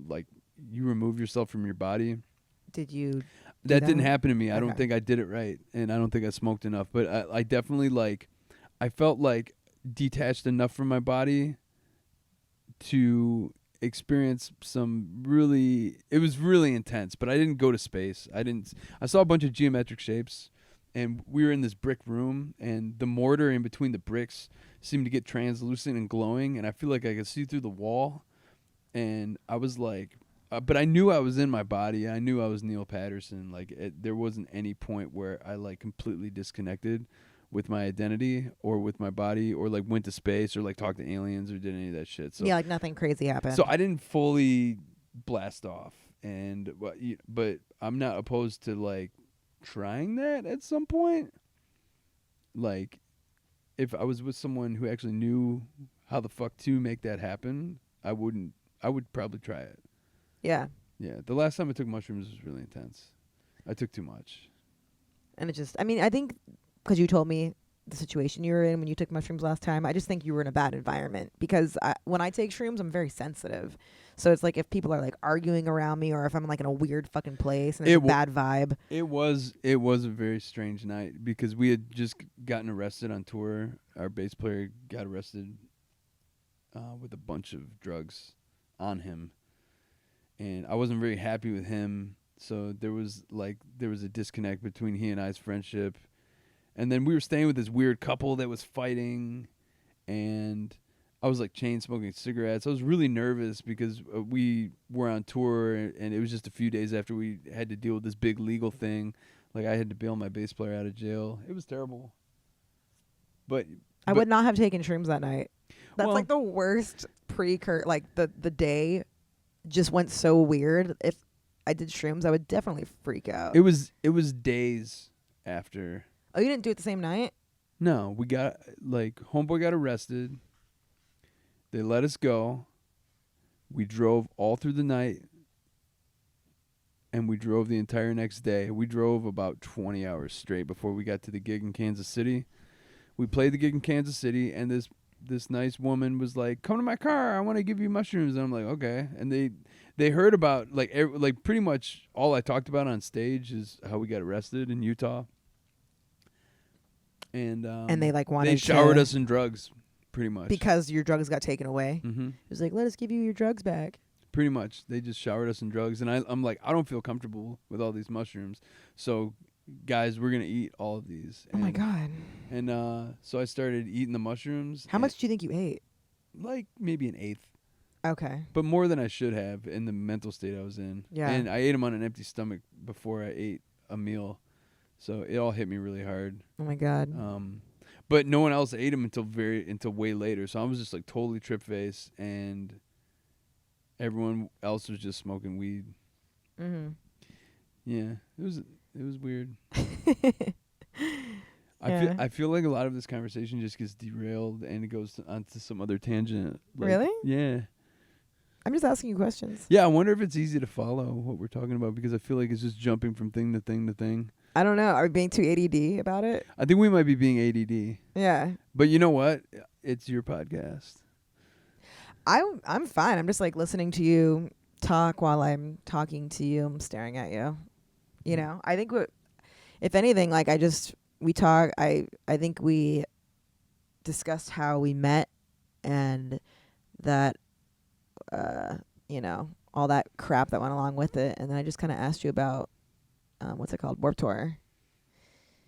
like you remove yourself from your body. Did you? That didn't happen to me. I Okay. don't think I did it right, and I don't think I smoked enough. But I definitely like, I felt like detached enough from my body to experience some really. It was really intense, but I didn't go to space. I saw a bunch of geometric shapes, and we were in this brick room, and the mortar in between the bricks seemed to get translucent and glowing, and I feel like I could see through the wall, and I was like. But I knew I was in my body. I knew I was Neil Patterson. Like there wasn't any point where I like completely disconnected with my identity or with my body or like went to space or like talked to aliens or did any of that shit. So Yeah, like nothing crazy happened. so I didn't fully blast off, and but I'm not opposed to like trying that at some point. Like if I was with someone who actually knew how the fuck to make that happen, I would probably try it. Yeah. Yeah, the last time I took mushrooms was really intense. I took too much. And it just, I mean, I think because you told me the situation you were in when you took mushrooms last time, I just think you were in a bad environment because when I take shrooms, I'm very sensitive. So it's like if people are like arguing around me or if I'm like in a weird fucking place and it's a bad vibe. It was a very strange night because we had just gotten arrested on tour. Our bass player got arrested with a bunch of drugs on him. And I wasn't very happy with him, so there was a disconnect between he and I's friendship. And then we were staying with this weird couple that was fighting, and I was like chain smoking cigarettes. I was really nervous because we were on tour, and it was just a few days after we had to deal with this big legal thing. Like I had to bail my bass player out of jail. It was terrible. But I would not have taken shrooms that night. That's well, like the worst like the day just went so weird. If I did shrooms, I would definitely freak out. It was days after. Oh, you didn't do it the same night? No, we got homeboy got arrested. They let us go. We drove all through the night, and we drove the entire next day. We drove about 20 hours straight before we got to the gig in Kansas City. We played the gig in Kansas City, and this nice woman was like, "Come to my car. I want to give you mushrooms." And I'm like, "Okay." And they heard about like pretty much all I talked about on stage is how we got arrested in Utah. And they like wanted they showered us in drugs, pretty much. Because your drugs got taken away. Mm-hmm. It was like, let us give you your drugs back. Pretty much, they just showered us in drugs, and I'm like, I don't feel comfortable with all these mushrooms. So, guys, we're gonna eat all of these. Oh my god! And so I started eating the mushrooms. How much do you think you ate? Like maybe an eighth. Okay. But more than I should have in the mental state I was in. Yeah. And I ate them on an empty stomach before I ate a meal, so it all hit me really hard. Oh my god. But no one else ate them until way later. So I was just like totally trip-faced, and everyone else was just smoking weed. Mhm. Yeah, it was weird. Yeah. I feel like a lot of this conversation just gets derailed and it goes onto some other tangent. Like, Really? Yeah. I'm just asking you questions. Yeah, I wonder if it's easy to follow what we're talking about because I feel like it's just jumping from thing to thing to thing. I don't know. Are we being too ADD about it? I think we might be being ADD. Yeah. But you know what? It's your podcast. I'm fine. I'm just like listening to you talk while I'm talking to you. I'm staring at you. You know, I think if anything, like I think we discussed how we met and that, you know, all that crap that went along with it. And then I just kind of asked you about, what's it called? Warped Tour.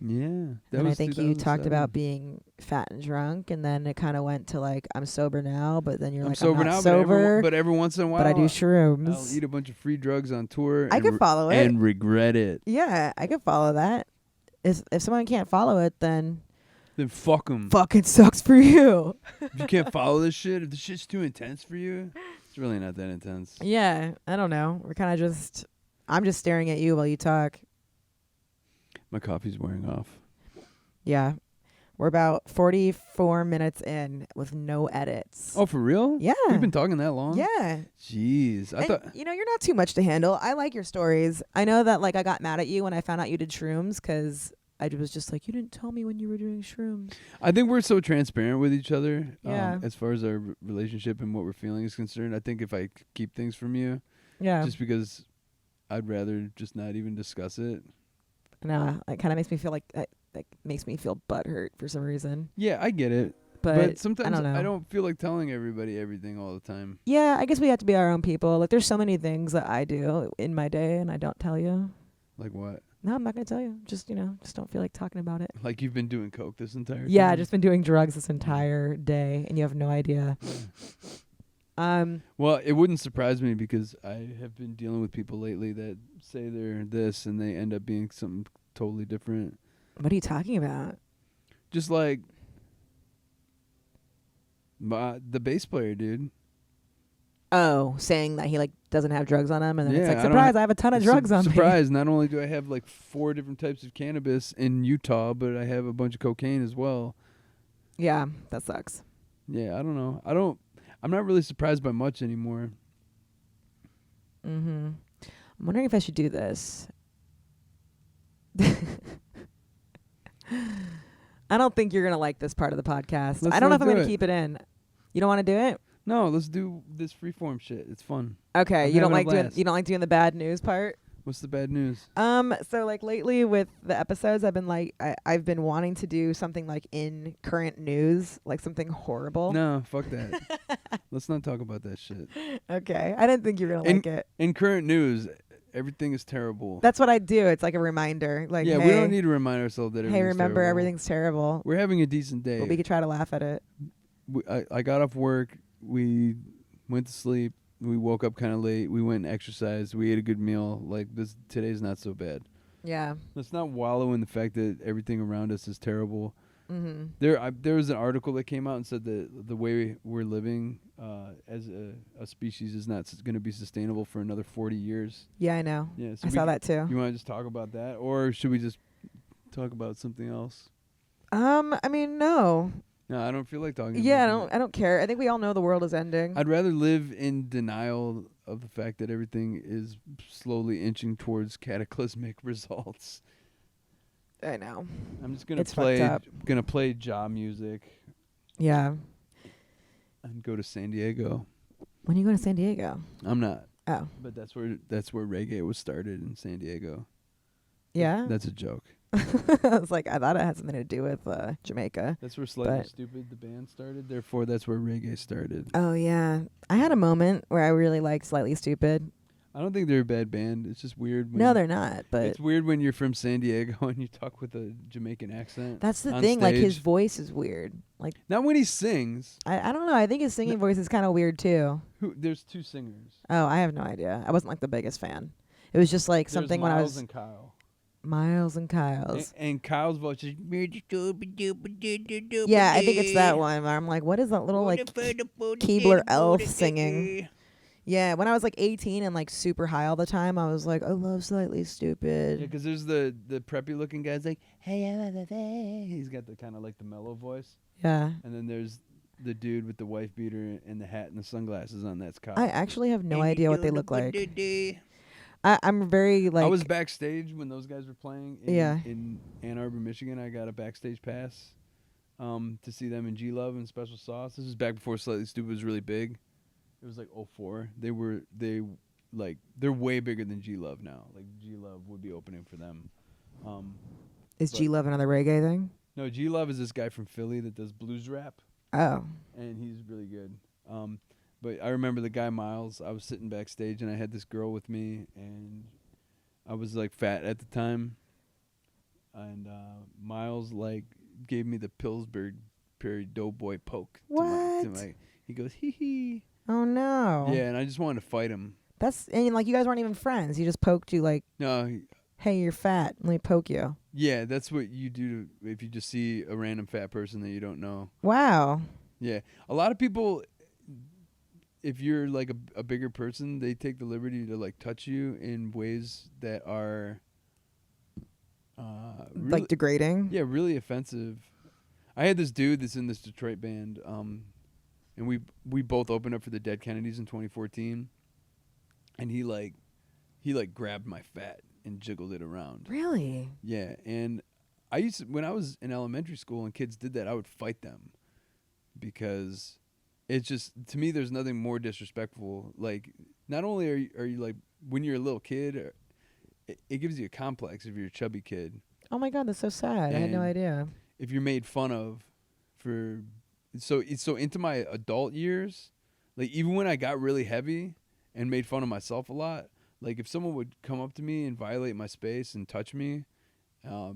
Yeah. And I think you talked 2007. about being fat and drunk, and then it kind of went to like, I'm sober now, but then you're I'm like, sober I'm not now, sober, but every once in a while, but I do shrooms. I'll eat a bunch of free drugs on tour. I could follow it. And regret it. Yeah, I could follow that. If someone can't follow it, then fuck them. fucking sucks for you. If you can't follow this shit, if the shit's too intense for you, it's really not that intense. Yeah, I don't know. We're kind of I'm just staring at you while you talk. My coffee's wearing off. Yeah. We're about 44 minutes in with no edits. Oh, for real? Yeah. We've been talking that long? Yeah. Jeez. I thought. You know, you're not too much to handle. I like your stories. I know that, like, I got mad at you when I found out you did shrooms because I was just like, you didn't tell me when you were doing shrooms. I think we're so transparent with each other Yeah. as far as our relationship and what we're feeling is concerned. I think if I keep things from you, Yeah. just because I'd rather just not even discuss it. Nah, it kind of makes me feel like makes me feel butthurt for some reason. Yeah, I get it. But sometimes I don't know. I don't feel like telling everybody everything all the time. Yeah, I guess we have to be our own people. Like, there's so many things that I do in my day and I don't tell you. Like what? No, I'm not going to tell you. Just don't feel like talking about it. Like you've been doing coke this entire time? Yeah, I've just been doing drugs this entire day and you have no idea. Well, it wouldn't surprise me because I have been dealing with people lately that say they're this and they end up being something totally different. What are you talking about? Just like the bass player, dude. Oh, saying that he like doesn't have drugs on him, and then it's Yeah, like, surprise, I have a ton of drugs on me. Surprise! Not only do I have like 4 different types of cannabis in Utah, but I have a bunch of cocaine as well. Yeah, that sucks. Yeah, I don't know. I'm not really surprised by much anymore. I'm wondering if I should do this. I don't think you're gonna like this part of the podcast. I don't know if I'm gonna keep it in. You don't want to do it? No, let's do this freeform shit. It's fun. Okay, I'm you don't having a like blast. doing the bad news part? What's the bad news? So like lately with the episodes, I've been like I've been wanting to do something like in current news, like something horrible. No, fuck that. Let's not talk about that shit. Okay, I didn't think you were gonna like it. In current news, everything is terrible. That's what I do. It's like a reminder. Like, yeah, hey, we don't need to remind ourselves that everything's hey, remember terrible. everything's terrible. We're having a decent day. But we could try to laugh at it. I got off work. We went to sleep. We woke up kind of late. We went and exercised. We ate a good meal. Like today's not so bad. Yeah. Let's not wallow in the fact that everything around us is terrible. Mm-hmm. There was an article that came out and said that the way we're living as a species is not going to be sustainable for another 40 years. Yeah, I know. Yeah, so I saw that too. You want to just talk about that, or should we just talk about something else? I mean, no. No, I don't feel like talking. Yeah, about that. I don't care. I think we all know the world is ending. I'd rather live in denial of the fact that everything is slowly inching towards cataclysmic results. I know. I'm just gonna It's fucked up. play Ja music Yeah. and go to San Diego. When you go to San Diego? I'm not. Oh. But that's where reggae was started, in San Diego. Yeah? That's a joke. I was like, I thought it had something to do with Jamaica. That's where Slightly Stupid, the band, started. Therefore, that's where reggae started. Oh, yeah. I had a moment where I really liked Slightly Stupid. I don't think they're a bad band. It's just weird. No, they're not. But it's weird when you're from San Diego and you talk with a Jamaican accent. that's the on thing. Like, his stage. voice is weird. Like, Not when he sings. I don't know. I think his singing voice is kind of weird, too. There's 2 singers. Oh, I have no idea. I wasn't, like, the biggest fan. It was just, like, something There's when I Miles was... and Kyle. Miles and Kyle's. And Kyle's voice is... Yeah, I think it's that one where I'm like, what is that little, like, Keebler elf singing? Yeah, when I was, like, 18 and, like, super high all the time, I was like, I love Slightly Stupid. Yeah, because there's the preppy-looking guy's like, hey, he's got the kind of, like, the mellow voice. Yeah. And then there's the dude with the wife beater and the hat and the sunglasses on. That's Kyle. I actually have no idea what they look like. I'm very, like... I was backstage when those guys were playing in Ann Arbor, Michigan. I got a backstage pass to see them in G-Love and Special Sauce. This was back before Slightly Stupid was really big. It was like 04. They're way bigger than G-Love now. Like G-Love would be opening for them. Is G-Love another reggae thing? No, G-Love is this guy from Philly that does blues rap. Oh. And he's really good. But I remember the guy Miles. I was sitting backstage and I had this girl with me, and I was like fat at the time. And Miles like gave me the Pillsbury Doughboy poke. What? He goes, hee hee. Oh no. Yeah, and I just wanted to fight him. And like, you guys weren't even friends. He just poked you like, No. Hey, you're fat. Let me poke you. Yeah, that's what you do if you just see a random fat person that you don't know. Wow. Yeah, a lot of people, if you're like a bigger person, they take the liberty to like touch you in ways that are like degrading. Yeah, really offensive. I had this dude that's in this Detroit band, and we both opened up for the Dead Kennedys in 2014, and he grabbed my fat and jiggled it around. Really? Yeah, and when I was in elementary school and kids did that, I would fight them because it's just, to me, there's nothing more disrespectful. Like, not only are you like, when you're a little kid, it gives you a complex if you're a chubby kid. Oh my God, that's so sad. I had no And idea. if you're made fun of for, so into my adult years, like even when I got really heavy and made fun of myself a lot, like if someone would come up to me and violate my space and touch me,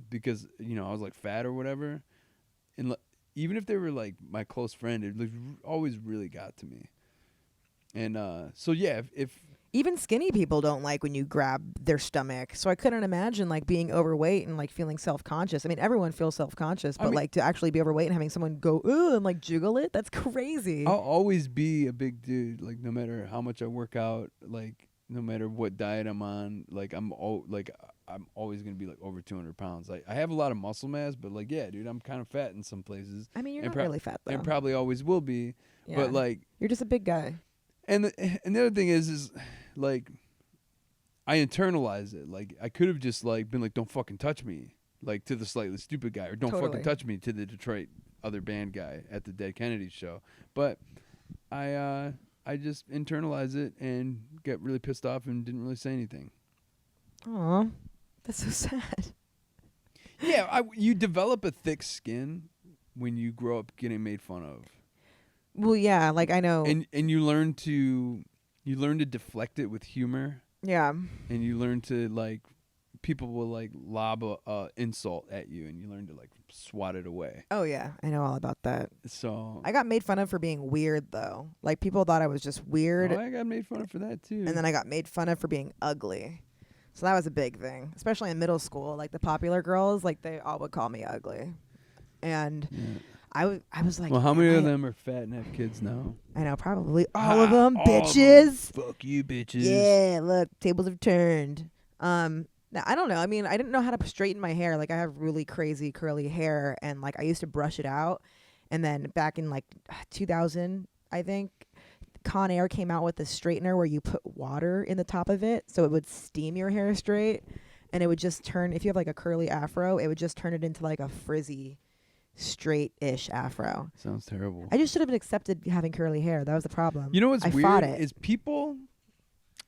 because I was like fat or whatever, and even if they were like my close friend, it always really got to me. And so yeah, if Even skinny people don't like when you grab their stomach. So I couldn't imagine like being overweight and like feeling self-conscious. I mean, everyone feels self-conscious, but like to actually be overweight and having someone go, ooh, and like jiggle it, that's crazy. I'll always be a big dude, like no matter how much I work out, like no matter what diet I'm on, like I'm always gonna be like over 200 pounds. Like I have a lot of muscle mass, but like yeah, dude, I'm kind of fat in some places. I mean, you're not really fat though. And probably always will be. Yeah. But like you're just a big guy. And the other thing is like I internalize it. Like I could have just like been like, don't fucking touch me, like to the slightly stupid guy, or don't fucking touch me to the Detroit other band guy at the Dead Kennedys show. But I just internalize it and get really pissed off and didn't really say anything. Aw, that's so sad. Yeah, you develop a thick skin when you grow up getting made fun of. Well, yeah, like I know. And you learn to deflect it with humor. Yeah. And you learn to like, people will like lob a insult at you, and you learn to like swat it away. Oh yeah, I know all about that. So I got made fun of for being weird though. Like people thought I was just weird. Oh, I got made fun of for that too. And then I got made fun of for being ugly. So that was a big thing, especially in middle school. Like the popular girls, like they all would call me ugly. And I was like, well, how many of them are fat and have kids now? I know, probably all of them, bitches. Fuck you, bitches. Yeah, look, tables have turned. Now, I don't know. I mean, I didn't know how to straighten my hair. Like I have really crazy curly hair, and like I used to brush it out. And then back in like 2000, I think, Conair came out with a straightener where you put water in the top of it, so it would steam your hair straight, and it would just turn, if you have like a curly afro, it would just turn it into like a frizzy, straight-ish afro. Sounds terrible. I just should have accepted having curly hair. That was the problem. You know what's weird it. is people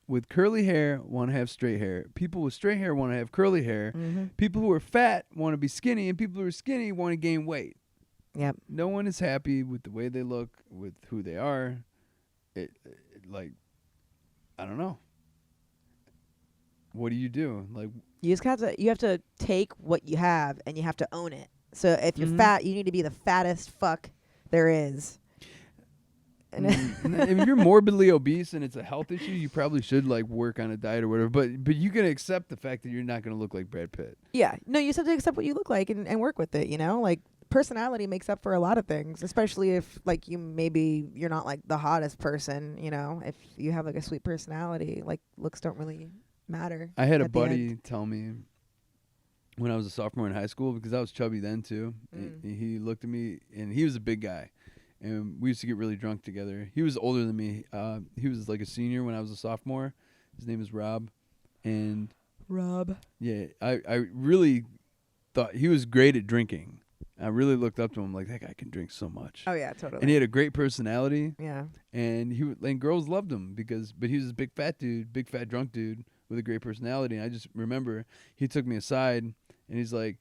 with curly hair want to have straight hair. People with straight hair want to have curly hair. Mm-hmm. People who are fat want to be skinny, and people who are skinny want to gain weight. Yep. No one is happy with the way they look, with who they are. It like, I don't know. What do you do? Like, you have to take what you have and you have to own it. So if you're fat, you need to be the fattest fuck there is. And if you're morbidly obese and it's a health issue, you probably should like work on a diet or whatever. But you can accept the fact that you're not going to look like Brad Pitt. Yeah, no, you just have to accept what you look like and work with it. You know, like personality makes up for a lot of things, especially if like you're not like the hottest person. You know, if you have like a sweet personality, like looks don't really matter. I had a buddy tell me when I was a sophomore in high school, because I was chubby then too. He looked at me, and he was a big guy, and we used to get really drunk together. He was older than me. He was like a senior when I was a sophomore. His name is Rob. And Rob. Yeah, I really thought he was great at drinking. I really looked up to him, like, that guy can drink so much. Oh yeah, totally. And he had a great personality. Yeah. And and girls loved him but he was a big fat dude, big fat drunk dude with a great personality. And I just remember he took me aside, and he's like,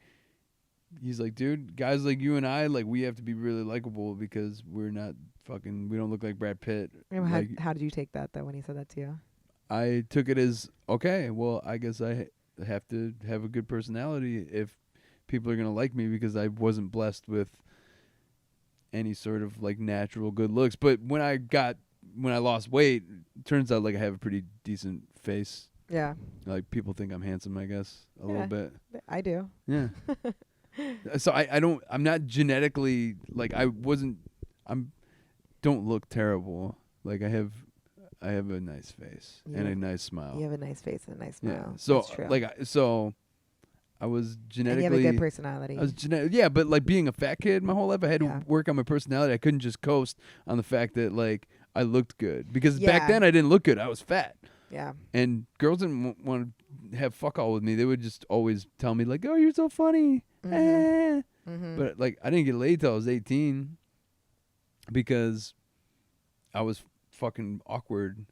dude, guys like you and I, like, we have to be really likable because we don't look like Brad Pitt. How did you take that though when he said that to you? I took it as, okay, well, I guess I have to have a good personality if people are going to like me, because I wasn't blessed with any sort of like natural good looks. But when I lost weight, it turns out like I have a pretty decent face. Yeah. Like people think I'm handsome, I guess, a little bit. I do. Yeah. So I'm not genetically, like don't look terrible. Like I have a nice face and a nice smile. You have a nice face and a nice smile. Yeah. So that's true. I was And genetically. you have a good personality. I was yeah, but like being a fat kid my whole life, I had Yeah. to work on my personality. I couldn't just coast on the fact that like I looked good because Yeah. back then I didn't look good. I was fat, Yeah. and girls didn't want to have fuck all with me. They would just always tell me like, "Oh, you're so funny," but like I didn't get laid till I was 18 because I was fucking awkward,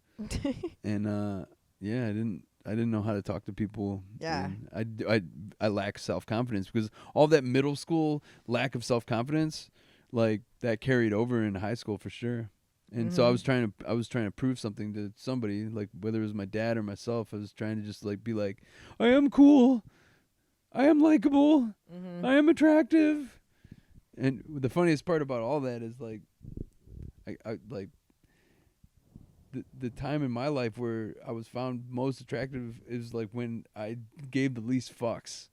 and yeah, I didn't know how to talk to people. Yeah. And I lack self-confidence because all that middle school lack of self-confidence, like that carried over into high school for sure. And so I was trying to prove something to somebody, like whether it was my dad or myself. I was trying to just like be like, I am cool, I am likable, I am attractive. And the funniest part about all that is like, I like the time in my life where I was found most attractive is like when I gave the least fucks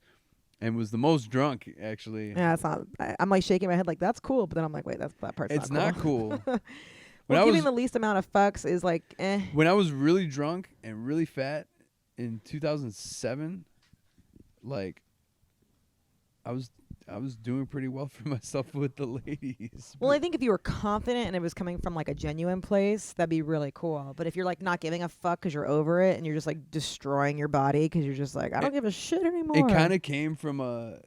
and was the most drunk, actually. Yeah, it's not. I'm like shaking my head like that's cool, but then I'm like, wait, that part's It's not not cool. Well, giving the least amount of fucks is like, eh. When I was really drunk and really fat in 2007, like I was doing pretty well for myself with the ladies. Well, I think if you were confident and it was coming from like a genuine place, that'd be really cool. But if you're like not giving a fuck because you're over it and you're just like destroying your body because you're just like, I don't give a shit anymore. It kind of came from a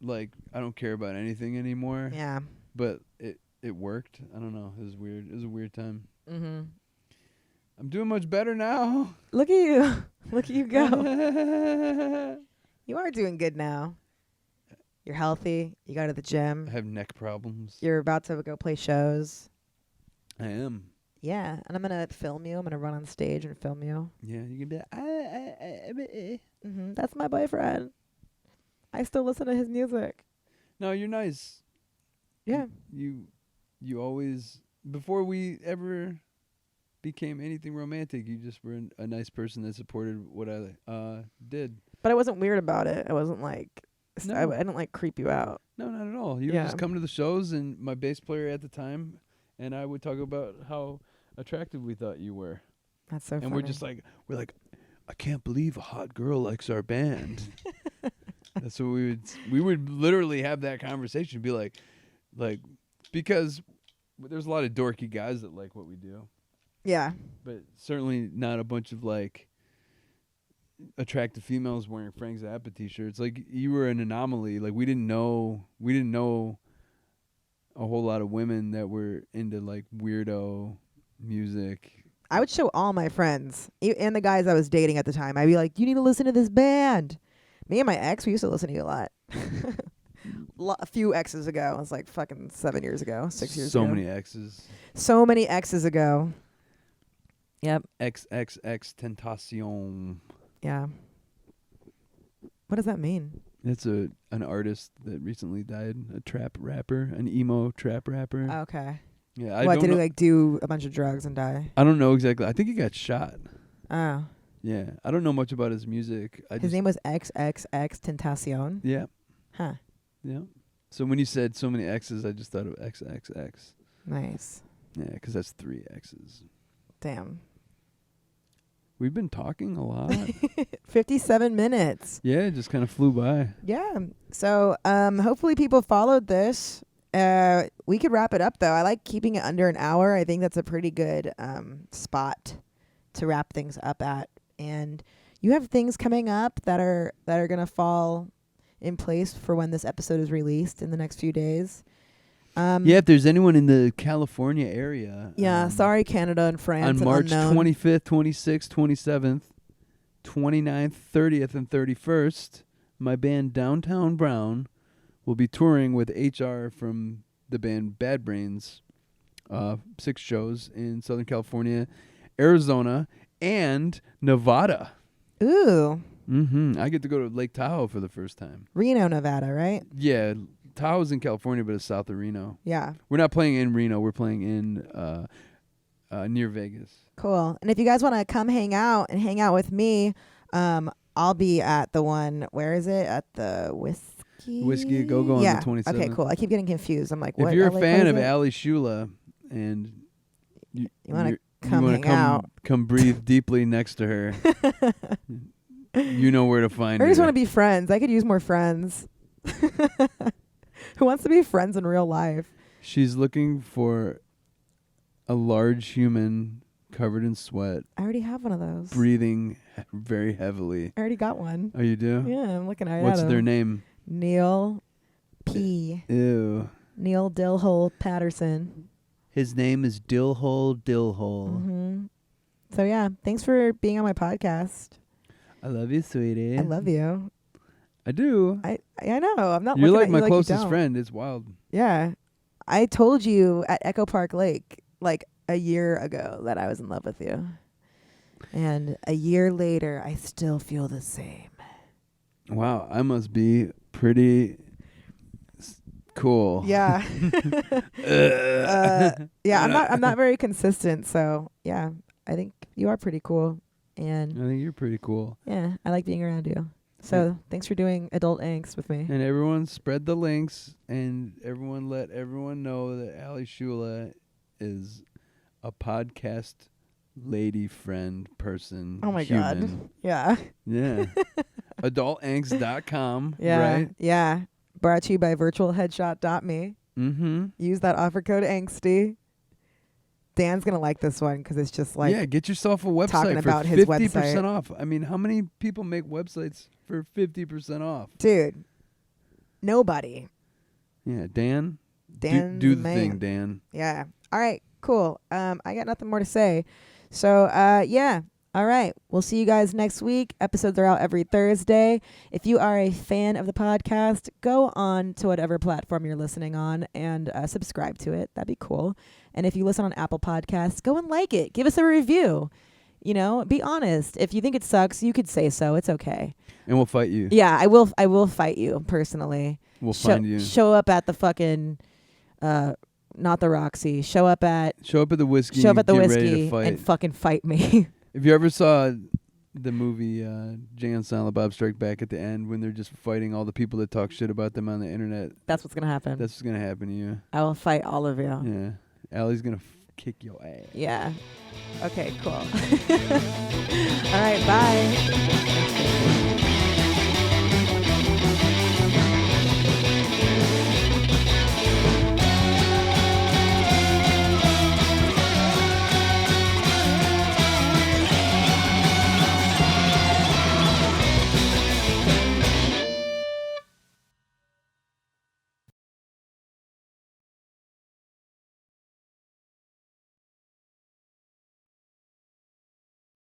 like I don't care about anything anymore. Yeah. But it worked. I don't know. It was weird. It was a weird time. I'm doing much better now. Look at you. Look at you go. You are doing good now. You're healthy. You go to the gym. I have neck problems. You're about to go play shows. I am. Yeah, and I'm gonna film you. I'm gonna run on stage and film you. Yeah, you can be like, That's my boyfriend. I still listen to his music. No, you're nice. Yeah. You always, before we ever became anything romantic, you just were a nice person that supported what I did. But I wasn't weird about it. I wasn't like, No. I didn't like creep you out. No, not at all. You would just come to the shows, and my bass player at the time and I would talk about how attractive we thought you were. That's so funny. And we're like, I can't believe a hot girl likes our band. That's what we would literally have that conversation, be like, because there's a lot of dorky guys that like what we do. Yeah. But certainly not a bunch of like attractive females wearing Frank Zappa t-shirts. Like you were an anomaly. Like we didn't know a whole lot of women that were into like weirdo music. I would show all my friends and the guys I was dating at the time. I'd be like, you need to listen to this band. Me and my ex, we used to listen to you a lot. A few exes ago. It was like fucking 6 years ago. So many exes. So many exes ago. Yep. XXX Tentacion. Yeah. What does that mean? It's an artist that recently died, a trap rapper, an emo trap rapper. Okay. Yeah, What, did he like do a bunch of drugs and die? I don't know exactly. I think he got shot. Oh. Yeah. I don't know much about his music. His name was XXX Tentacion? Yeah. Huh. Yeah. So when you said so many X's, I just thought of XXX. Nice. Yeah, because that's 3 X's. Damn. We've been talking a lot. 57 minutes. Yeah, it just kind of flew by. Yeah. So hopefully people followed this. We could wrap it up, though. I like keeping it under an hour. I think that's a pretty good spot to wrap things up at. And you have things coming up that are going to fall in place for when this episode is released in the next few days. Yeah, if there's anyone in the California area. Yeah, sorry, Canada and France. On March 25th, 26th, 27th, 29th, 30th, and 31st, my band Downtown Brown will be touring with HR from the band Bad Brains. 6 shows in Southern California, Arizona, and Nevada. Ooh. I get to go to Lake Tahoe for the first time. Reno, Nevada, right? Yeah. Tahoe's in California, but it's south of Reno. Yeah. We're not playing in Reno. We're playing in near Vegas. Cool. And if you guys want to come hang out with me, I'll be at the one, where is it? At the Whiskey A Go-Go on the 27th. Okay, cool. I keep getting confused. I'm like, what? If you're LA a fan of plays it? Allie Sciulla and you want to come hang out. Come breathe deeply next to her. You know where to find I her. just want to be friends. I could use more friends. Who wants to be friends in real life? She's looking for a large human covered in sweat, I already have one of those. breathing very heavily. I already got one. Oh, you do? Yeah, I'm looking right What's at their him. name? Neil P. Ew. Neil Dillhole Patterson. His name is Dillhole. Mm-hmm. So yeah, thanks for being on my podcast. I love you, sweetie. I love you. I do. I know. I'm not. You're looking like at my you like closest you don't. friend. It's wild. Yeah, I told you at Echo Park Lake like a year ago that I was in love with you, and a year later, I still feel the same. Wow, I must be pretty cool. Yeah. Yeah, I'm not very consistent, so yeah, I think you are pretty cool, and I think you're pretty cool. yeah, I like being around you. So thanks for doing Adult Angst with me. And everyone spread the links, and everyone let everyone know that Allie Sciulla is a podcast lady friend person. Oh my human. God. Yeah. Yeah. AdultAngst.com. Yeah. Right? Yeah. Brought to you by virtualheadshot.me. Mm-hmm. Use that offer code angsty. Dan's going to like this one because it's just like, yeah, get yourself a website talking for about his 50% website. off. I mean, how many people make websites for 50% off? dude, nobody. Yeah, Dan. Dan's do the the man. thing, Dan. Yeah. All right, cool. I got nothing more to say. So, yeah. All right. We'll see you guys next week. Episodes are out every Thursday. If you are a fan of the podcast, go on to whatever platform you're listening on and subscribe to it. That'd be cool. And if you listen on Apple Podcasts, go and like it. Give us a review. You know, be honest. If you think it sucks, you could say so. It's okay. And we'll fight you. Yeah, I will fight you personally. We'll find you. Show up at the fucking not the Roxy. Show up at the whiskey. Show up at the get ready whiskey to fight. and fucking fight me. If you ever saw the movie Jay and Silent Bob Strike Back at the end when they're just fighting all the people that talk shit about them on the internet, That's what's gonna happen. that's what's going to happen to you. I will fight all of you. Yeah. Allie's going to kick your ass. Yeah. Okay, cool. All right, bye.